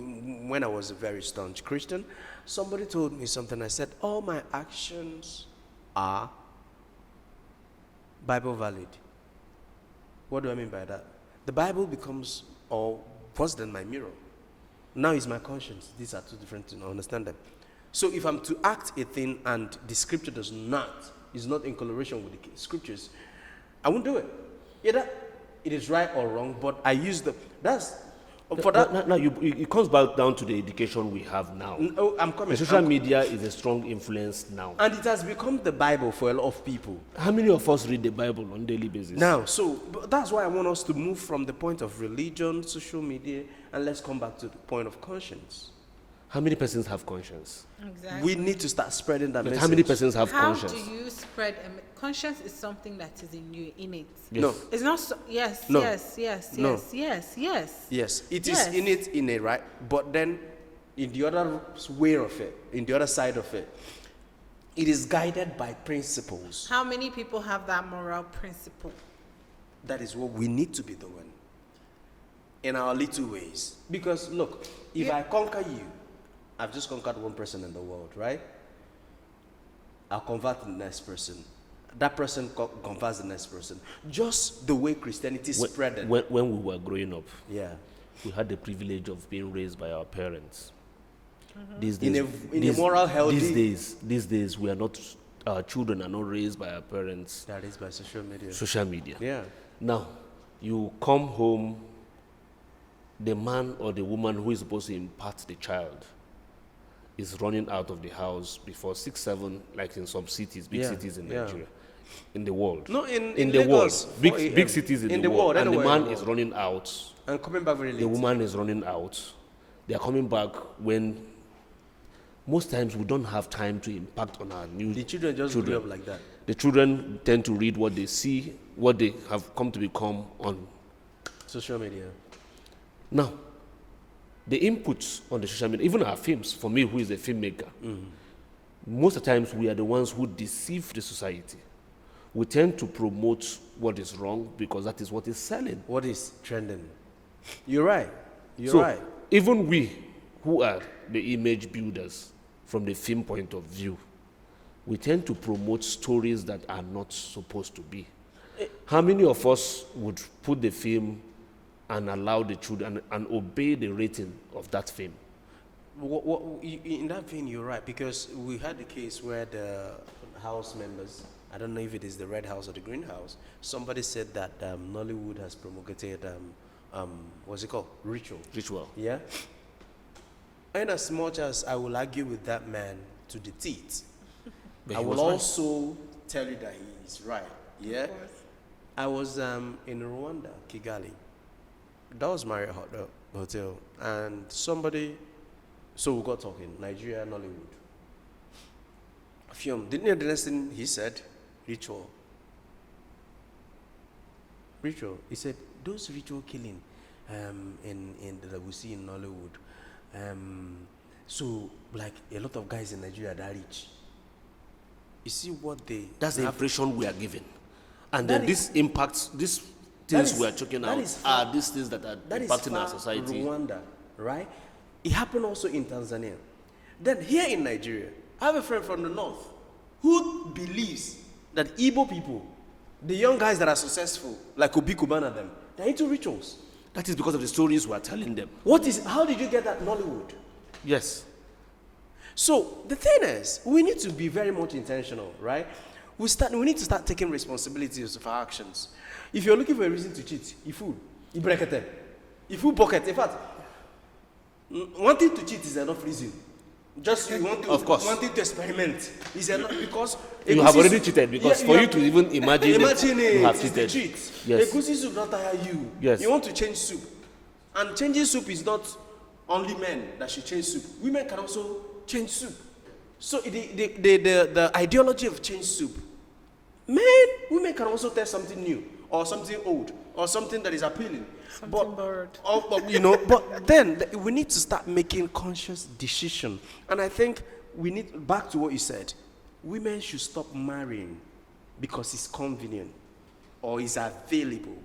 when I was a very staunch Christian, somebody told me something. I said, all my actions are Bible valid. What do I mean by that? The Bible becomes or worse than my mirror. Now is my conscience. These are two different things. I understand them. So if I'm to act a thing and the scripture is not in correlation with the scriptures, I won't do it. Either it is right or wrong, but I use for that. Now, it comes back down to the education we have now. Oh, I'm coming. The social media is a strong influence now. And it has become the Bible for a lot of people. How many of us read the Bible on a daily basis? Now, so that's why I want us to move from the point of religion, social media, and let's come back to the point of conscience. How many persons have conscience? Exactly. We need to start spreading that message. How many persons have How conscience? do you spread conscience? Is something that is in you, innate. Yes. No. It's not. Yes. No. Yes. Yes. No. Yes. Yes. Yes. Yes, it Yes. is in it, right? But then, in the other way of it, in the other side of it, it is guided by principles. How many people have that moral principle? That is what we need to be doing in our little ways. Because look, if I conquer you, I've just conquered one person in the world, right? I'll convert the next person. That person converts the next person. Just the way Christianity spread. When we were growing up, Yeah. we had the privilege of being raised by our parents. These In days, a moral, healthy. These days, we are not. Our children are not raised by our parents. That is by social media. Social media. Yeah. Now, you come home. The man or the woman who is supposed to impart the child is running out of the house before 6, 7, like in some cities, big cities in Nigeria, in the world. No, in the Lagos, world, 4 a.m. big cities in the world, and the anywhere in man the is world. running out. And coming back very late. The woman is running out. They are coming back when most times we don't have time to impact on our new The children just grew up like that. The children tend to read what they see, what they have come to become on Social media. now. The inputs on the social media, even our films, for me who is a filmmaker, most of the times we are the ones who deceive the society. We tend to promote what is wrong because that is what is selling. What is trending? You're right. You're So right. even we who are the image builders from the film point of view, we tend to promote stories that are not supposed to be. How many of us would put the film and allow the children and obey the rating of that film? In that vein, you're right, because we had the case where the house members, I don't know if it is the red house or the green house, somebody said that Nollywood has promulgated, what's it called? Ritual. Yeah? And as much as I will argue with that man to the teeth, But I he will was right. also tell you that he is right. Yeah? I was in Rwanda, Kigali. That was Marriott Hotel. And somebody, so we got talking, Nigeria, Nollywood. Film. Didn't you hear the next thing he said? Ritual. He said, those ritual killing that we see in Nollywood. So, like, a lot of guys in Nigeria that are rich. You see what they... That's the have- impression we are given. And That then is- this impacts, these That things is- we are choking that out is far- are these things that are That is impacting our far society. Rwanda, right? It happened also in Tanzania. Then here in Nigeria, I have a friend from the north who believes that Igbo people, the young guys that are successful, like Obi Kubana them, they're into rituals. That is because of the stories we are telling them. How did you get that Nollywood? Yes. So the thing is, we need to be very much intentional, right? We need to start taking responsibilities of our actions. If you're looking for a reason to cheat, if you bucket, in fact, wanting to cheat is enough reason. Just you want to, Of course. wanting to experiment is enough because You have already cheated because for you to even imagine it, you have it's the cheated. cheat. Yes. Egusi soup not tire you. Yes. You want to change soup, and changing soup is not only men that should change soup. Women can also change soup. So the ideology of change soup Women can also test something new or something old or something that is appealing. Something borrowed. But then we need to start making conscious decision. And I think we need, back to what you said, women should stop marrying because it's convenient or it's available.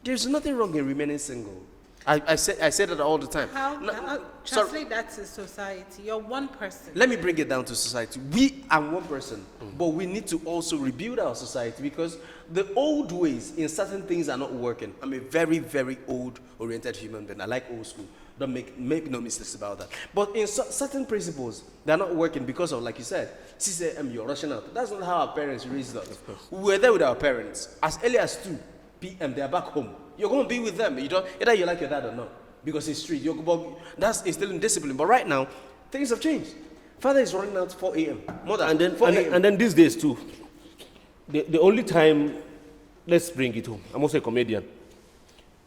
There's nothing wrong in remaining single. I say that all the time. How Sorry. translate that to society? You're one person. Let me bring it down to society. We are one person, but we need to also rebuild our society because the old ways in certain things are not working. I'm a very, very old-oriented human being. I like old school. Don't make no mistakes about that. But in certain principles, they're not working because of, like you said, you're rushing out. That's not how our parents raised us. We were there with our parents. As early as 2 p.m., they're back home. You're going to be with them. Either you like your dad or not. Because it's street. That's instilling discipline. But right now, things have changed. Father is running out 4 a.m. Mother, And then these days too, the only time, let's bring it home. I'm also a comedian.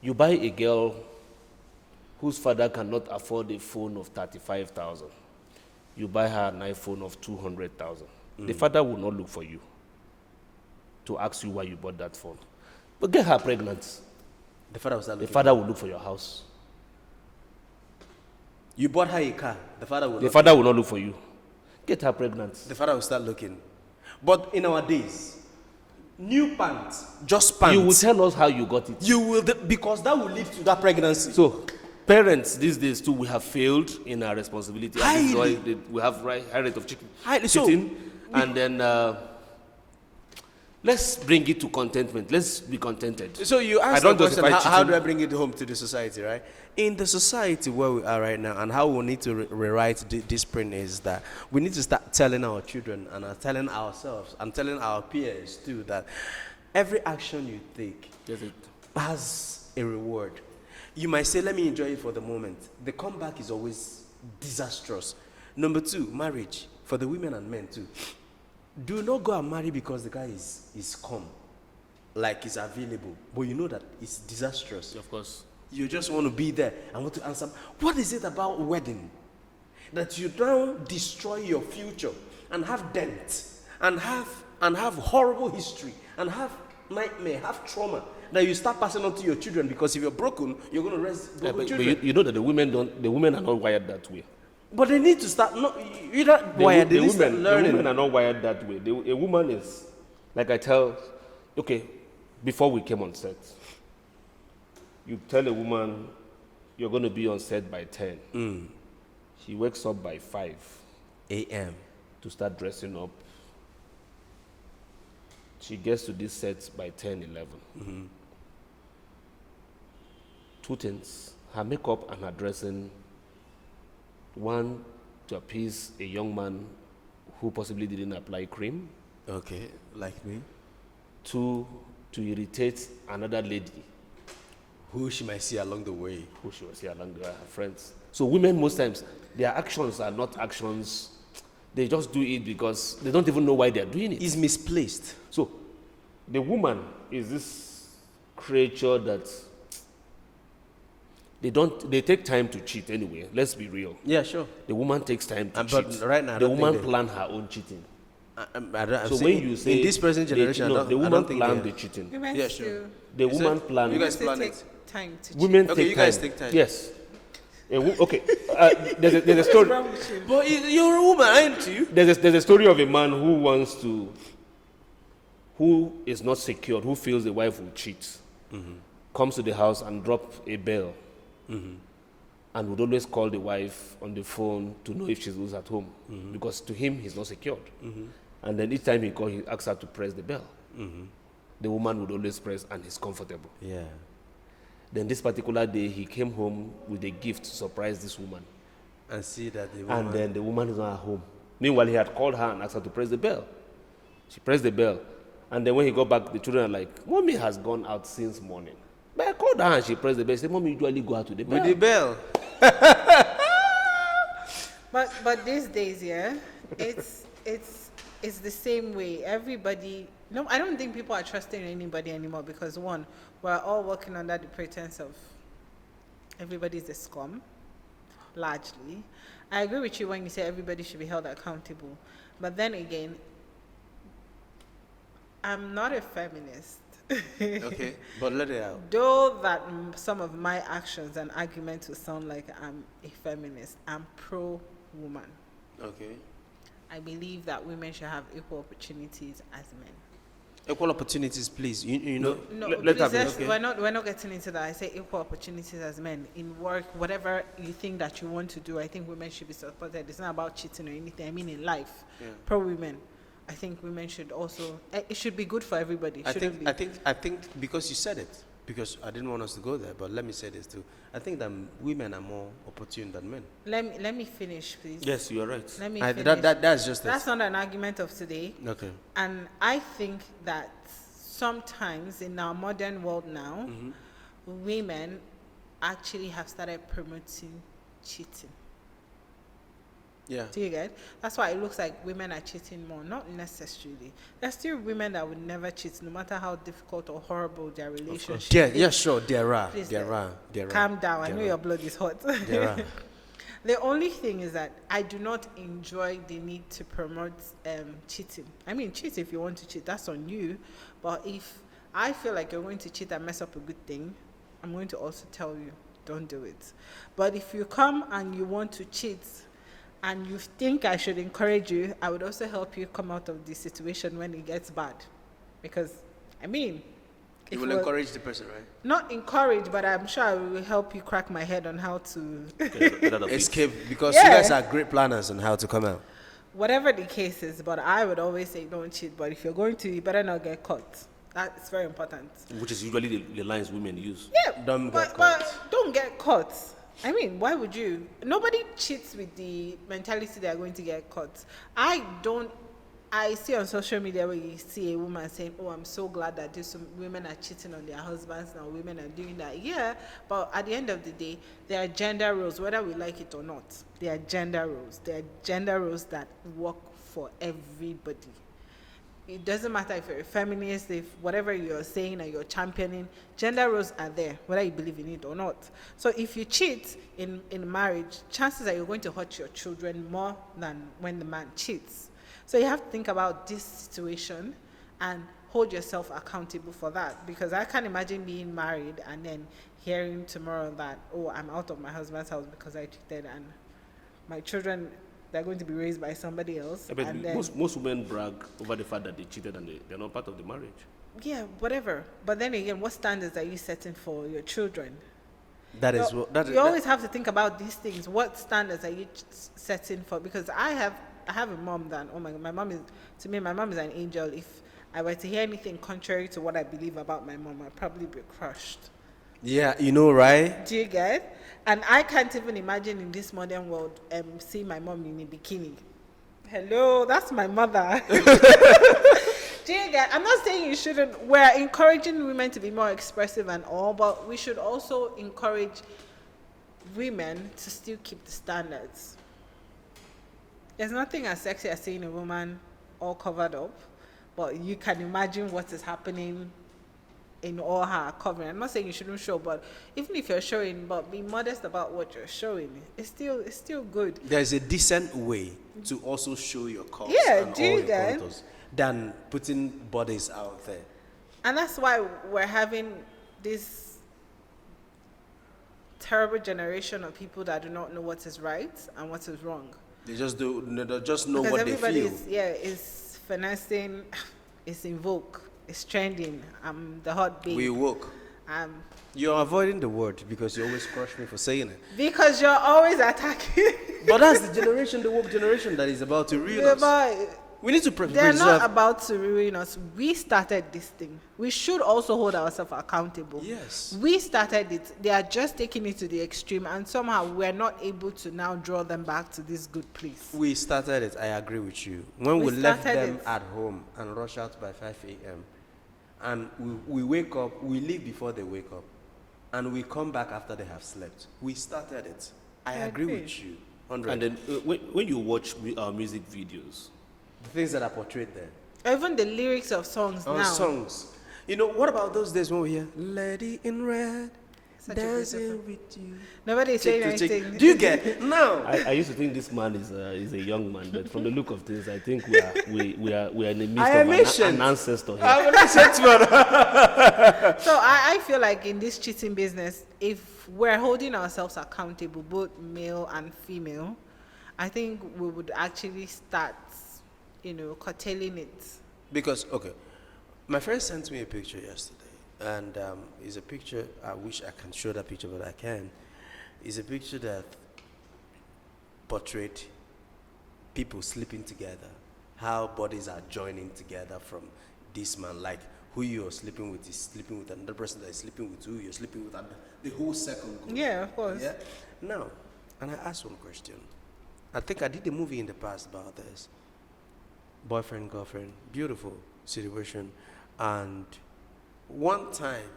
You buy a girl whose father cannot afford a phone of 35,000. You buy her an iPhone of 200,000. The father will not look for you to ask you why you bought that phone. But get her pregnant. The father will start The looking. father will look for your house. You bought her a car. The father will not look for you. Get her pregnant. The father will start looking. But in our days, new pants, just pants. You will tell us how you got it. You will, because that will lead to that pregnancy. So, parents these days too, we have failed in our responsibility. And this is Highly. why we have high rate of Highly. So, cheating. And then let's bring it to contentment. Let's be contented. So you asked I the don't question, justify how cheating. do I bring it home to the society, right? In the society where we are right now and how we need to rewrite this print is that we need to start telling our children and telling ourselves and telling our peers too that every action you take has a reward. You might say, let me enjoy it for the moment. The comeback is always disastrous. Number 2, marriage, for the women and men too. Do not go and marry because the guy is calm, like he's available, but you know that it's disastrous. Of course. You just want to be there and want to answer. What is it about wedding that you now destroy your future and have dent and have horrible history and have nightmare, have trauma that you start passing on to your children because if you're broken, you're going to raise broken children. But you know that the women are not wired that way. But they need to start. You're not wired. They need to start learning. The women are not wired that way. A woman is, like I tell, okay, before we came on set, you tell a woman you're going to be on set by 10. She wakes up by 5 a.m. to start dressing up. She gets to this set by 10, 11. 2 things, her makeup and her dressing. 1, to appease a young man who possibly didn't apply cream. Okay, like me. 2, to irritate another lady Who she might see along the way. who she was here along the way, her friends. So women, most times, their actions are not actions. They just do it because they don't even know why they're doing it. Is misplaced. So the woman is this creature that they take time to cheat anyway. Let's be real. Yeah, sure. The woman takes time to But cheat. right now, I the don't woman think they- plan her own cheating. I'm So saying when you say in this present generation, the I woman don't think plan they- the cheating. Women Yeah, still, sure. The You woman said- plan. you guys still plan take it. time to Women cheat. Okay, take you time. guys take time. Yes. Okay. There's a story. What's wrong with you? But you're a woman, aren't you? There's a story of a man who is not secured, who feels the wife will cheat, comes to the house and drop a bell, and would always call the wife on the phone to know if she's at home, because to him he's not secured. And then each time he calls, he asks her to press the bell. The woman would always press, and he's comfortable. Yeah. Then this particular day, he came home with a gift to surprise this woman. And see that the woman. And then the woman is not at home. Meanwhile, he had called her and asked her to press the bell. She pressed the bell. And then when he got back, the children are like, Mommy has gone out since morning. But I called her and she pressed the bell. She said, Mommy usually go out to the bell. With the bell. But these days, yeah, it's the same way. Everybody, no, I don't think people are trusting anybody anymore because 1, we're all working under the pretense of everybody's a scum, largely. I agree with you when you say everybody should be held accountable, but then again, I'm not a feminist. Okay, but let it out. Though that some of my actions and arguments will sound like I'm a feminist, I'm pro-woman. Okay. I believe that women should have equal opportunities as men. Equal opportunities, please. You know. No, Let her please, be. Okay. we're not getting into that. I say equal opportunities as men in work, whatever you think that you want to do. I think women should be supported. It's not about cheating or anything. I mean, in life, Yeah. pro women. I think women should also. It should be good for everybody. I Shouldn't think because you said it, because I didn't want us to go there, but let me say this too. I think that women are more opportune than men. Let me finish, please. Yes, you are right. Let me I, finish. that's just That's it. not an argument of today. Okay. And I think that sometimes in our modern world now, women actually have started promoting cheating. Yeah. Do you get? That's why it looks like women are cheating more. Not necessarily. There's still women that would never cheat, no matter how difficult or horrible their relationship Yeah, is. yeah, sure. There are. Please, There are. Calm down. I know There your are. blood is hot. There are. The only thing is that I do not enjoy the need to promote cheating. I mean, cheat if you want to cheat, that's on you. But if I feel like you're going to cheat and mess up a good thing, I'm going to also tell you, don't do it. But if you come and you want to cheat and you think I should encourage you, I would also help you come out of the situation when it gets bad. Because, I mean, You will encourage the person, right? not encourage, but I'm sure I will help you crack my head on how to Okay, get out of it. Escape, because Yeah. you guys are great planners on how to come out. whatever the case is. But I would always say don't cheat. But if you're going to, you better not get caught. That's very important. Which is usually the lines women use. Yeah, Don't get but don't get caught. I mean, why would you? Nobody cheats with the mentality they are going to get caught. I see on social media where you see a woman saying, "Oh, I'm so glad that these women are cheating on their husbands now. Women are doing that." Yeah, but at the end of the day, there are gender roles, whether we like it or not. There are gender roles. There are gender roles that work for everybody. It doesn't matter if you're a feminist, if whatever you're saying and you're championing, gender roles are there, whether you believe in it or not. So if you cheat in marriage, chances are you're going to hurt your children more than when the man cheats. So you have to think about this situation and hold yourself accountable for that. Because I can't imagine being married and then hearing tomorrow that, oh, I'm out of my husband's house because I cheated and my children, they're going to be raised by somebody else. I bet And then, most women brag over the fact that they cheated and they're not part of the marriage. yeah, whatever. But then again, what standards are you setting for your children? That is what. That is. You always have to think about these things. What standards are you setting for? Because I have a mom that, oh my God, my mom is an angel. If I were to hear anything contrary to what I believe about my mom, I'd probably be crushed. Yeah, you know, right? Do you get? And I can't even imagine in this modern world seeing my mom in a bikini. Hello, that's my mother. Do you get? I'm not saying you shouldn't. We're encouraging women to be more expressive and all, but we should also encourage women to still keep the standards. There's nothing as sexy as seeing a woman all covered up, but you can imagine what is happening in all her covering. I'm not saying you shouldn't show, but even if you're showing, but be modest about what you're showing. It's still good. There's a decent way to also show your cause Yeah, and do all you your get? contours than putting bodies out there. And that's why we're having this terrible generation of people that do not know what is right and what is wrong. They just do. They just know Because what they everybody feel. is finessing, it's in vogue, it's trending. I'm the hot babe. We woke. You're avoiding the word because you always crush me for saying it. Because you're always attacking. But that's the generation, the woke generation, that is about to ruin Yeah, us. but We need to they're preserve. not about to ruin us. We started this thing. We should also hold ourselves accountable. Yes. We started it. They are just taking it to the extreme, and somehow we're not able to now draw them back to this good place. We started it. I agree with you. When We we left started them it. at home and rush out by 5 a.m. and we wake up, we leave before they wake up, and we come back after they have slept. We started it. I agree agree. with you. 100. And then when you watch our music videos, the things that are portrayed there. Even the lyrics of songs Our now. songs. You know, what about those days when we hear Lady in Red Such a beautiful. Dancing with you. Nobody is saying Check to check. anything. Do you get now? I used to think this man is a young man, but from the look of things, I think we are in the midst I am of ancient. an ancestor here. I'm an ancient man. So I feel like in this cheating business, if we're holding ourselves accountable, both male and female, I think we would actually start, curtailing it. Because okay, my friend sent me a picture yesterday, and it's a picture. I wish I can show that picture, but I can. It's a picture that portrayed people sleeping together, how bodies are joining together from this man, like who you're sleeping with is sleeping with another person that is sleeping with who you're sleeping with, and the whole circle goes. Yeah, of course. Yeah. Now, and I asked one question. I think I did a movie in the past about this. Boyfriend, girlfriend, beautiful situation, and one time,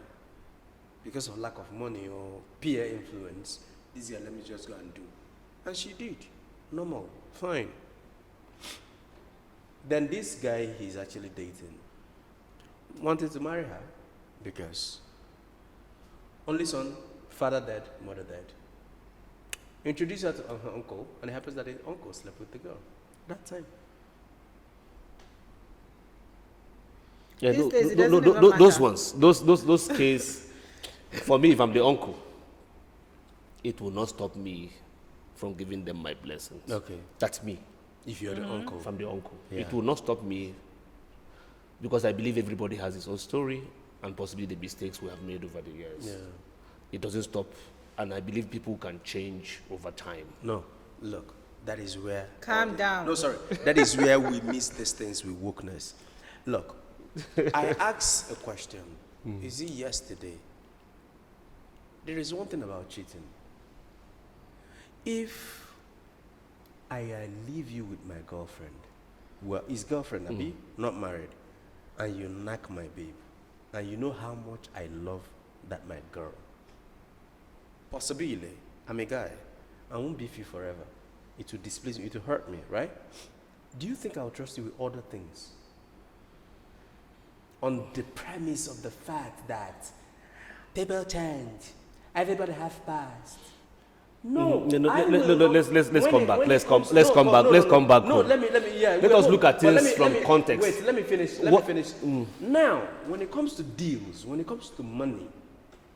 because of lack of money or peer influence, this girl, let me just go and do. And she did. Normal. Fine. Then this guy he's actually dating wanted to marry her because only son, father dead, mother dead. Introduced her to her uncle, and it happens that his uncle slept with the girl. That time. Yeah, These days, it doesn't even those matter. ones, those cases, for me, if I'm the uncle, it will not stop me from giving them my blessings. Okay. That's me. If you're the uncle. If I'm the uncle, Yeah. it will not stop me because I believe everybody has his own story and possibly the mistakes we have made over the years. Yeah. It doesn't stop, and I believe people can change over time. No, look, that is where. Calm down. No, sorry. That is where we miss these things with wokeness. Look, I asked a question. Is it yesterday? There is one thing about cheating. If I leave you with my girlfriend, well, his girlfriend, Abi, not married, and you knock my babe, and you know how much I love that my girl. Possibly, I'm a guy. I won't be with you forever. It will displease me. It will hurt me, right? Do you think I'll trust you with other things? On the premise of the fact that people change, everybody have past. No, No, I no, will no, not- let's when come it- back. when Let's it come comes- let's no, come oh, back. no, Let's no, come back. No, home. let me, yeah. Let us look at but things from context. Wait, let me finish. Let What- me finish. Now, when it comes to deals, when it comes to money,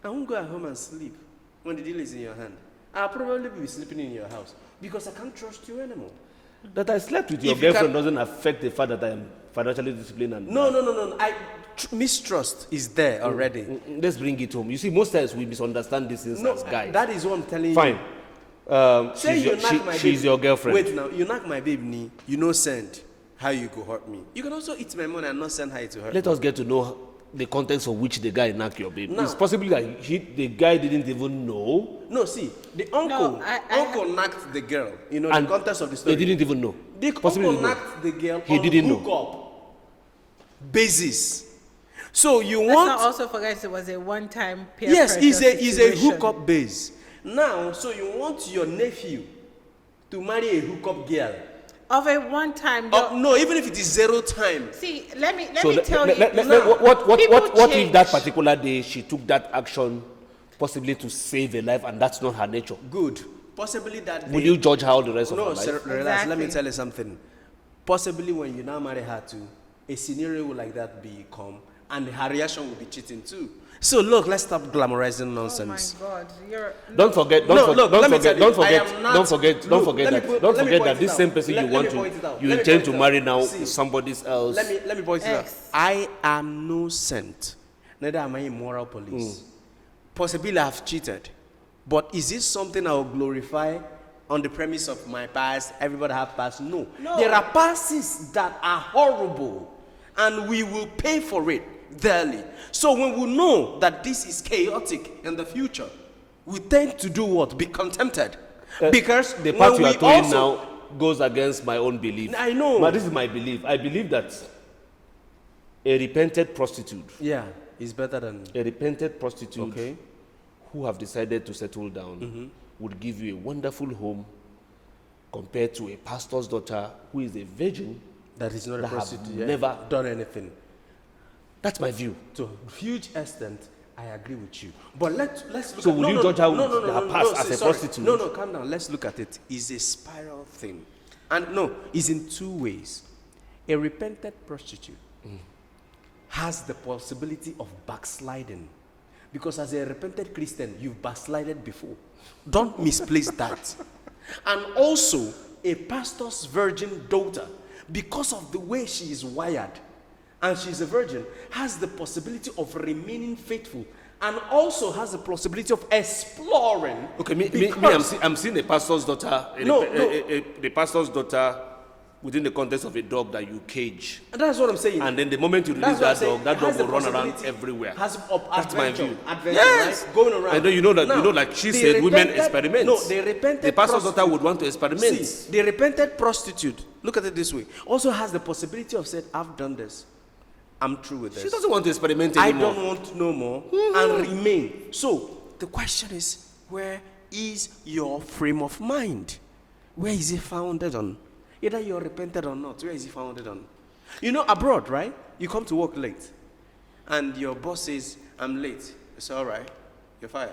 I won't go at home and sleep when the deal is in your hand. I'll probably be sleeping in your house because I can't trust you anymore. That I slept with your If you girlfriend can- doesn't affect the fact that I am financially disciplined and No. Mistrust is there already. Let's bring it home. You see, most times we misunderstand these things No, as guys. that is what I'm telling Fine. you. Say you knock my babe. She's your girlfriend. Wait now, you knock my babe knee, you know send. How you go hurt me? You can also eat my money and not send her to hurt Let me. us get to know the context of which the guy knocked your babe. Now- It's possibly that the guy didn't even know, No, see, the uncle, uncle knocked the girl. You know and the context of the story. they didn't even know. The Possibly uncle didn't know. knocked the girl. He on didn't know. hookup basis. So you Let's want? not also forget it was a one-time peer Yes, pressure it's a situation. hookup base. Now, so you want your nephew to marry a hookup girl? Of a one-time. No, even if it is 0 time. See, let me So tell you. what people if that change. particular day she took that action possibly to save a life and that's not her nature? Good. Possibly that. Will day- you judge her all the rest of No, her life? sir, relax. Let me Exactly. tell you something. Possibly when you now marry her too, a scenario like that become, and her reaction will be cheating too. So look, let's stop glamorizing Oh my nonsense. God, you're. Don't forget, No, look, let me tell you, don't I forget, am not- don't forget Look, let me that, put- don't let me forget point that it this out. same person Let you me want point it to, out. you Let me intend point to it marry out. now See, is somebody else. Let me point it out. X. I am no saint. Neither am I a moral police. Possibly I have cheated. But is this something I will glorify on the premise of my past? Everybody have past? No. No. There are pasts that are horrible and we will pay for it dearly. So when we know that this is chaotic in the future, we tend to do what? Be contented. Because The part when you are we doing also- now goes against my own belief. I know. But this is my belief. I believe that a repented prostitute, Yeah, it's better than... a repented prostitute Okay. who have decided to settle down would give you a wonderful home compared to a pastor's daughter who is a virgin. That is not a That have prostitute. Yeah, never- done anything. That's my view. To a huge extent, I agree with you. But let's look So at will you judge her with her past as a prostitute? No, calm down. Let's look at it. It's a spiral thing. And no, it's in two ways. A repented prostitute has the possibility of backsliding. Because as a repented Christian, you've backslided before. Don't misplace that. And also, a pastor's virgin daughter, because of the way she is wired, and she's a virgin, has the possibility of remaining faithful, and also has the possibility of exploring. Okay, I'm seeing a pastor's daughter, the pastor's daughter within the context of a dog that you cage. And that's what I'm saying. And then the moment you release that dog will run around everywhere. That's my view. Yes, right? Going around. And then you know, like she said, women experiment. No, they repented. The pastor's daughter would want to experiment. See, the repented prostitute, look at it this way, also has the possibility of saying, I've done this. I'm through with this. She doesn't want to experiment anymore. I don't want to know more and remain. So the question is, where is your frame of mind? Where is it founded on? Either you're repented or not, where is it founded on? You know, abroad, right? You come to work late, and your boss says, I'm late. It's all right. You're fired.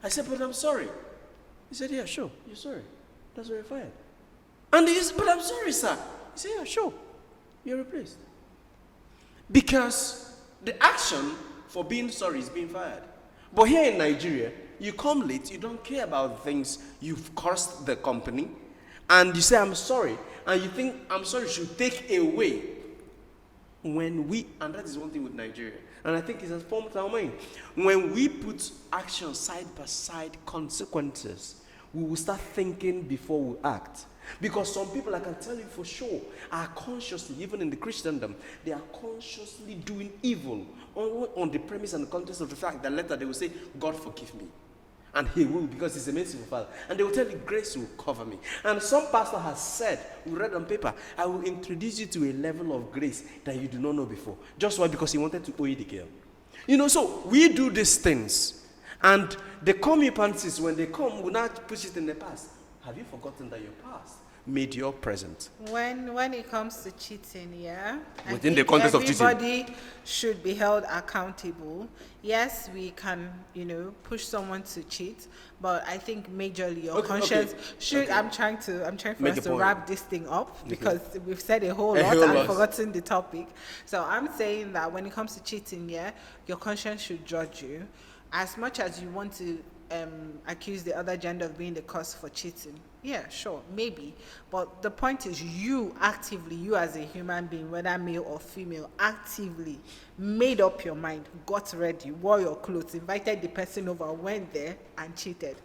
I said, but I'm sorry. He said, yeah, sure. You're sorry. That's why you're fired. And he said, but I'm sorry, sir. He said, yeah, sure. You're replaced. Because the action for being sorry is being fired. But here in Nigeria, you come late, you don't care about things, you've cursed the company, and you say, I'm sorry, and you think, I'm sorry, should take away. And that is one thing with Nigeria, and I think it's a form of our mind. When we put action side by side consequences, we will start thinking before we act. Because some people, I can tell you for sure, are consciously, even in the Christendom, they are consciously doing evil on the premise and the context of the fact that later they will say, God forgive me. And he will, because he's a merciful Father. And they will tell you, grace will cover me. And some pastor has said, we read on paper, I will introduce you to a level of grace that you do not know before. Just why? Because he wanted to owe you the girl. You know, so we do these things. And the comeupancies, when they come, will not push it in the past. Have you forgotten that your past made your present? When it comes to cheating, yeah, within the context of cheating, everybody should be held accountable. Yes, we can, push someone to cheat, but I think majorly your conscience should. Okay. I'm trying for us to wrap this thing up because we've said a whole lot and forgotten the topic. So I'm saying that when it comes to cheating, yeah, your conscience should judge you. As much as you want to accuse the other gender of being the cause for cheating, yeah, sure, maybe. But the point is, you actively, you as a human being, whether male or female, actively made up your mind, got ready, wore your clothes, invited the person over, went there and cheated.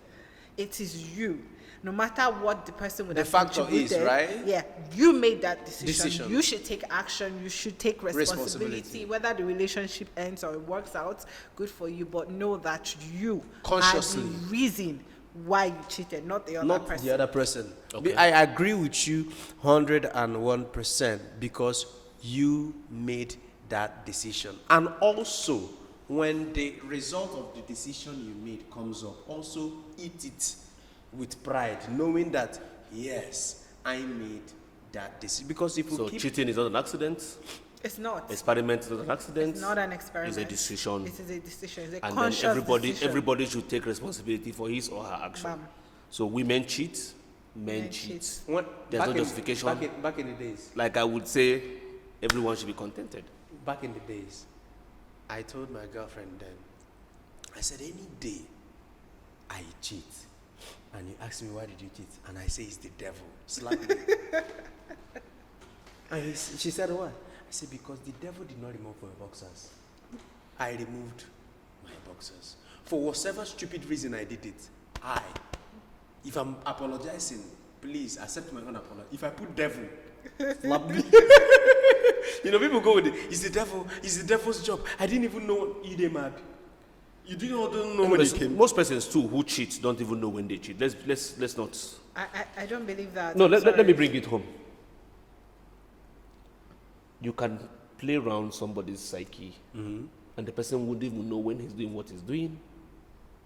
It is you. No matter what the person would have contributed. The factor is, right? Yeah, you made that decision. You should take action. You should take responsibility. Whether the relationship ends or it works out, good for you. But know that you consciously are the reason why you cheated, not the other person. Okay. I agree with you 101% because you made that decision. And also, when the result of the decision you made comes up, also eat it with pride, knowing that, yes, I made that decision. Because if cheating is not an accident. It's not. Experiment is not an accident. It's not an experiment. It's a decision. It is a decision. It's a and conscious then everybody should take responsibility for his or her action. Bam. So women cheat, men cheat. There's no justification. Back in the days. Like I would say, everyone should be contented. Back in the days, I told my girlfriend then, I said, any day I cheat, and you ask me, why did you cheat? And I say, it's the devil. Slap me. And she said, what? I said, because the devil did not remove my boxers. I removed my boxers. For whatever stupid reason I did it, if I'm apologizing, please accept my own apology. If I put devil, slap me. People go with it. It's the devil's job. I didn't even know they mad. You don't know when they came. Most persons too who cheat don't even know when they cheat. Let's not. I don't believe that. No, let me bring it home. You can play around somebody's psyche, and the person wouldn't even know when he's doing what he's doing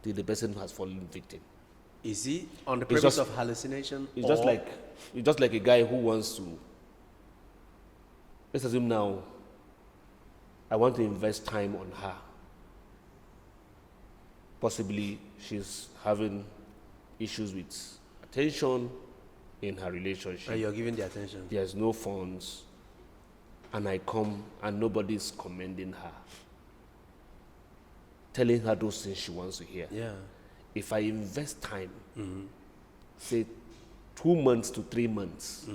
till the person has fallen victim. Is he on the premise of hallucination? It's just like a guy who wants to. Let's assume now, I want to invest time on her. possibly she's having issues with attention in her relationship. And you're giving the attention. There's no funds, and I come and nobody's commending her, telling her those things she wants to hear. Yeah. If I invest time, say 2 months to 3 months,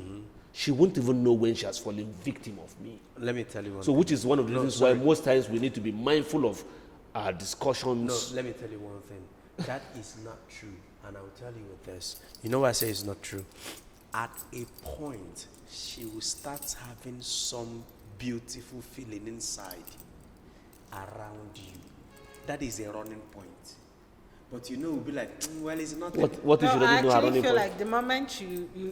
she won't even know when she has fallen victim of me. Let me tell you one So, thing. which is one of the reasons why most times we need to be mindful of our discussions. No, let me tell you one thing. That is not true. And I will tell you with this. You know why I say it's not true? At a point, she will start having some beautiful feeling inside around you. That is a running point. But we'll be like, well, it's not. What if you No, I don't know her actually running feel point? like the moment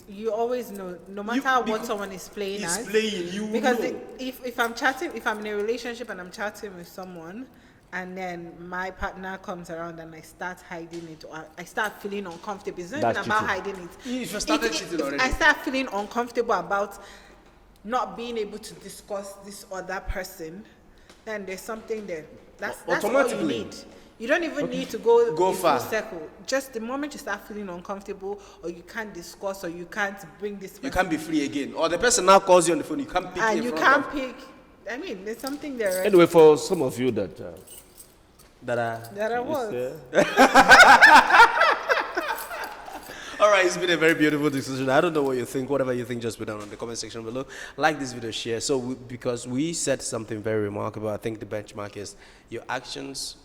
you always know, no matter what someone is playing He's as. playing, you Because know. if I'm chatting, if I'm in a relationship and I'm chatting with someone, and then my partner comes around and I start hiding it, or I start feeling uncomfortable. It's not That's even about cheating. hiding it. If you started cheating already. I start feeling uncomfortable about not being able to discuss this other person, then there's something there. That's all you Automatically. need. You don't even need to go in far. full circle. Just the moment you start feeling uncomfortable, or you can't discuss, or you can't bring this You person, can't be free again. Or the person now calls you on the phone, you can't pick and in you front can't of- pick. I mean, there's something there, right? Anyway, for some of you that That There was. All right, it's been a very beautiful discussion. I don't know what you think. Whatever you think, just put down in the comment section below. Like this video, share. So, because we said something very remarkable, I think the benchmark is your actions,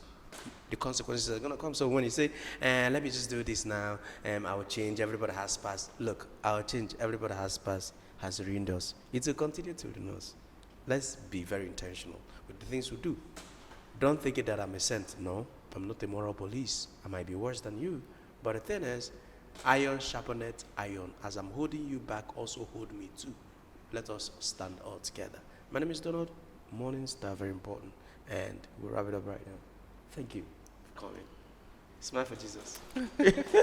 the consequences are going to come. So, when you say, let me just do this now, I will change, everybody has passed. Look, I'll change, everybody has passed, has ruined us. It will continue to ruin us. Let's be very intentional with the things we do. Don't think it that I'm a saint. No, I'm not a moral police. I might be worse than you. But the thing is, iron sharpeneth iron. As I'm holding you back, also hold me too. Let us stand all together. My name is Donald. Mornings are very important. And we'll wrap it up right now. Thank you for coming. Smile for Jesus.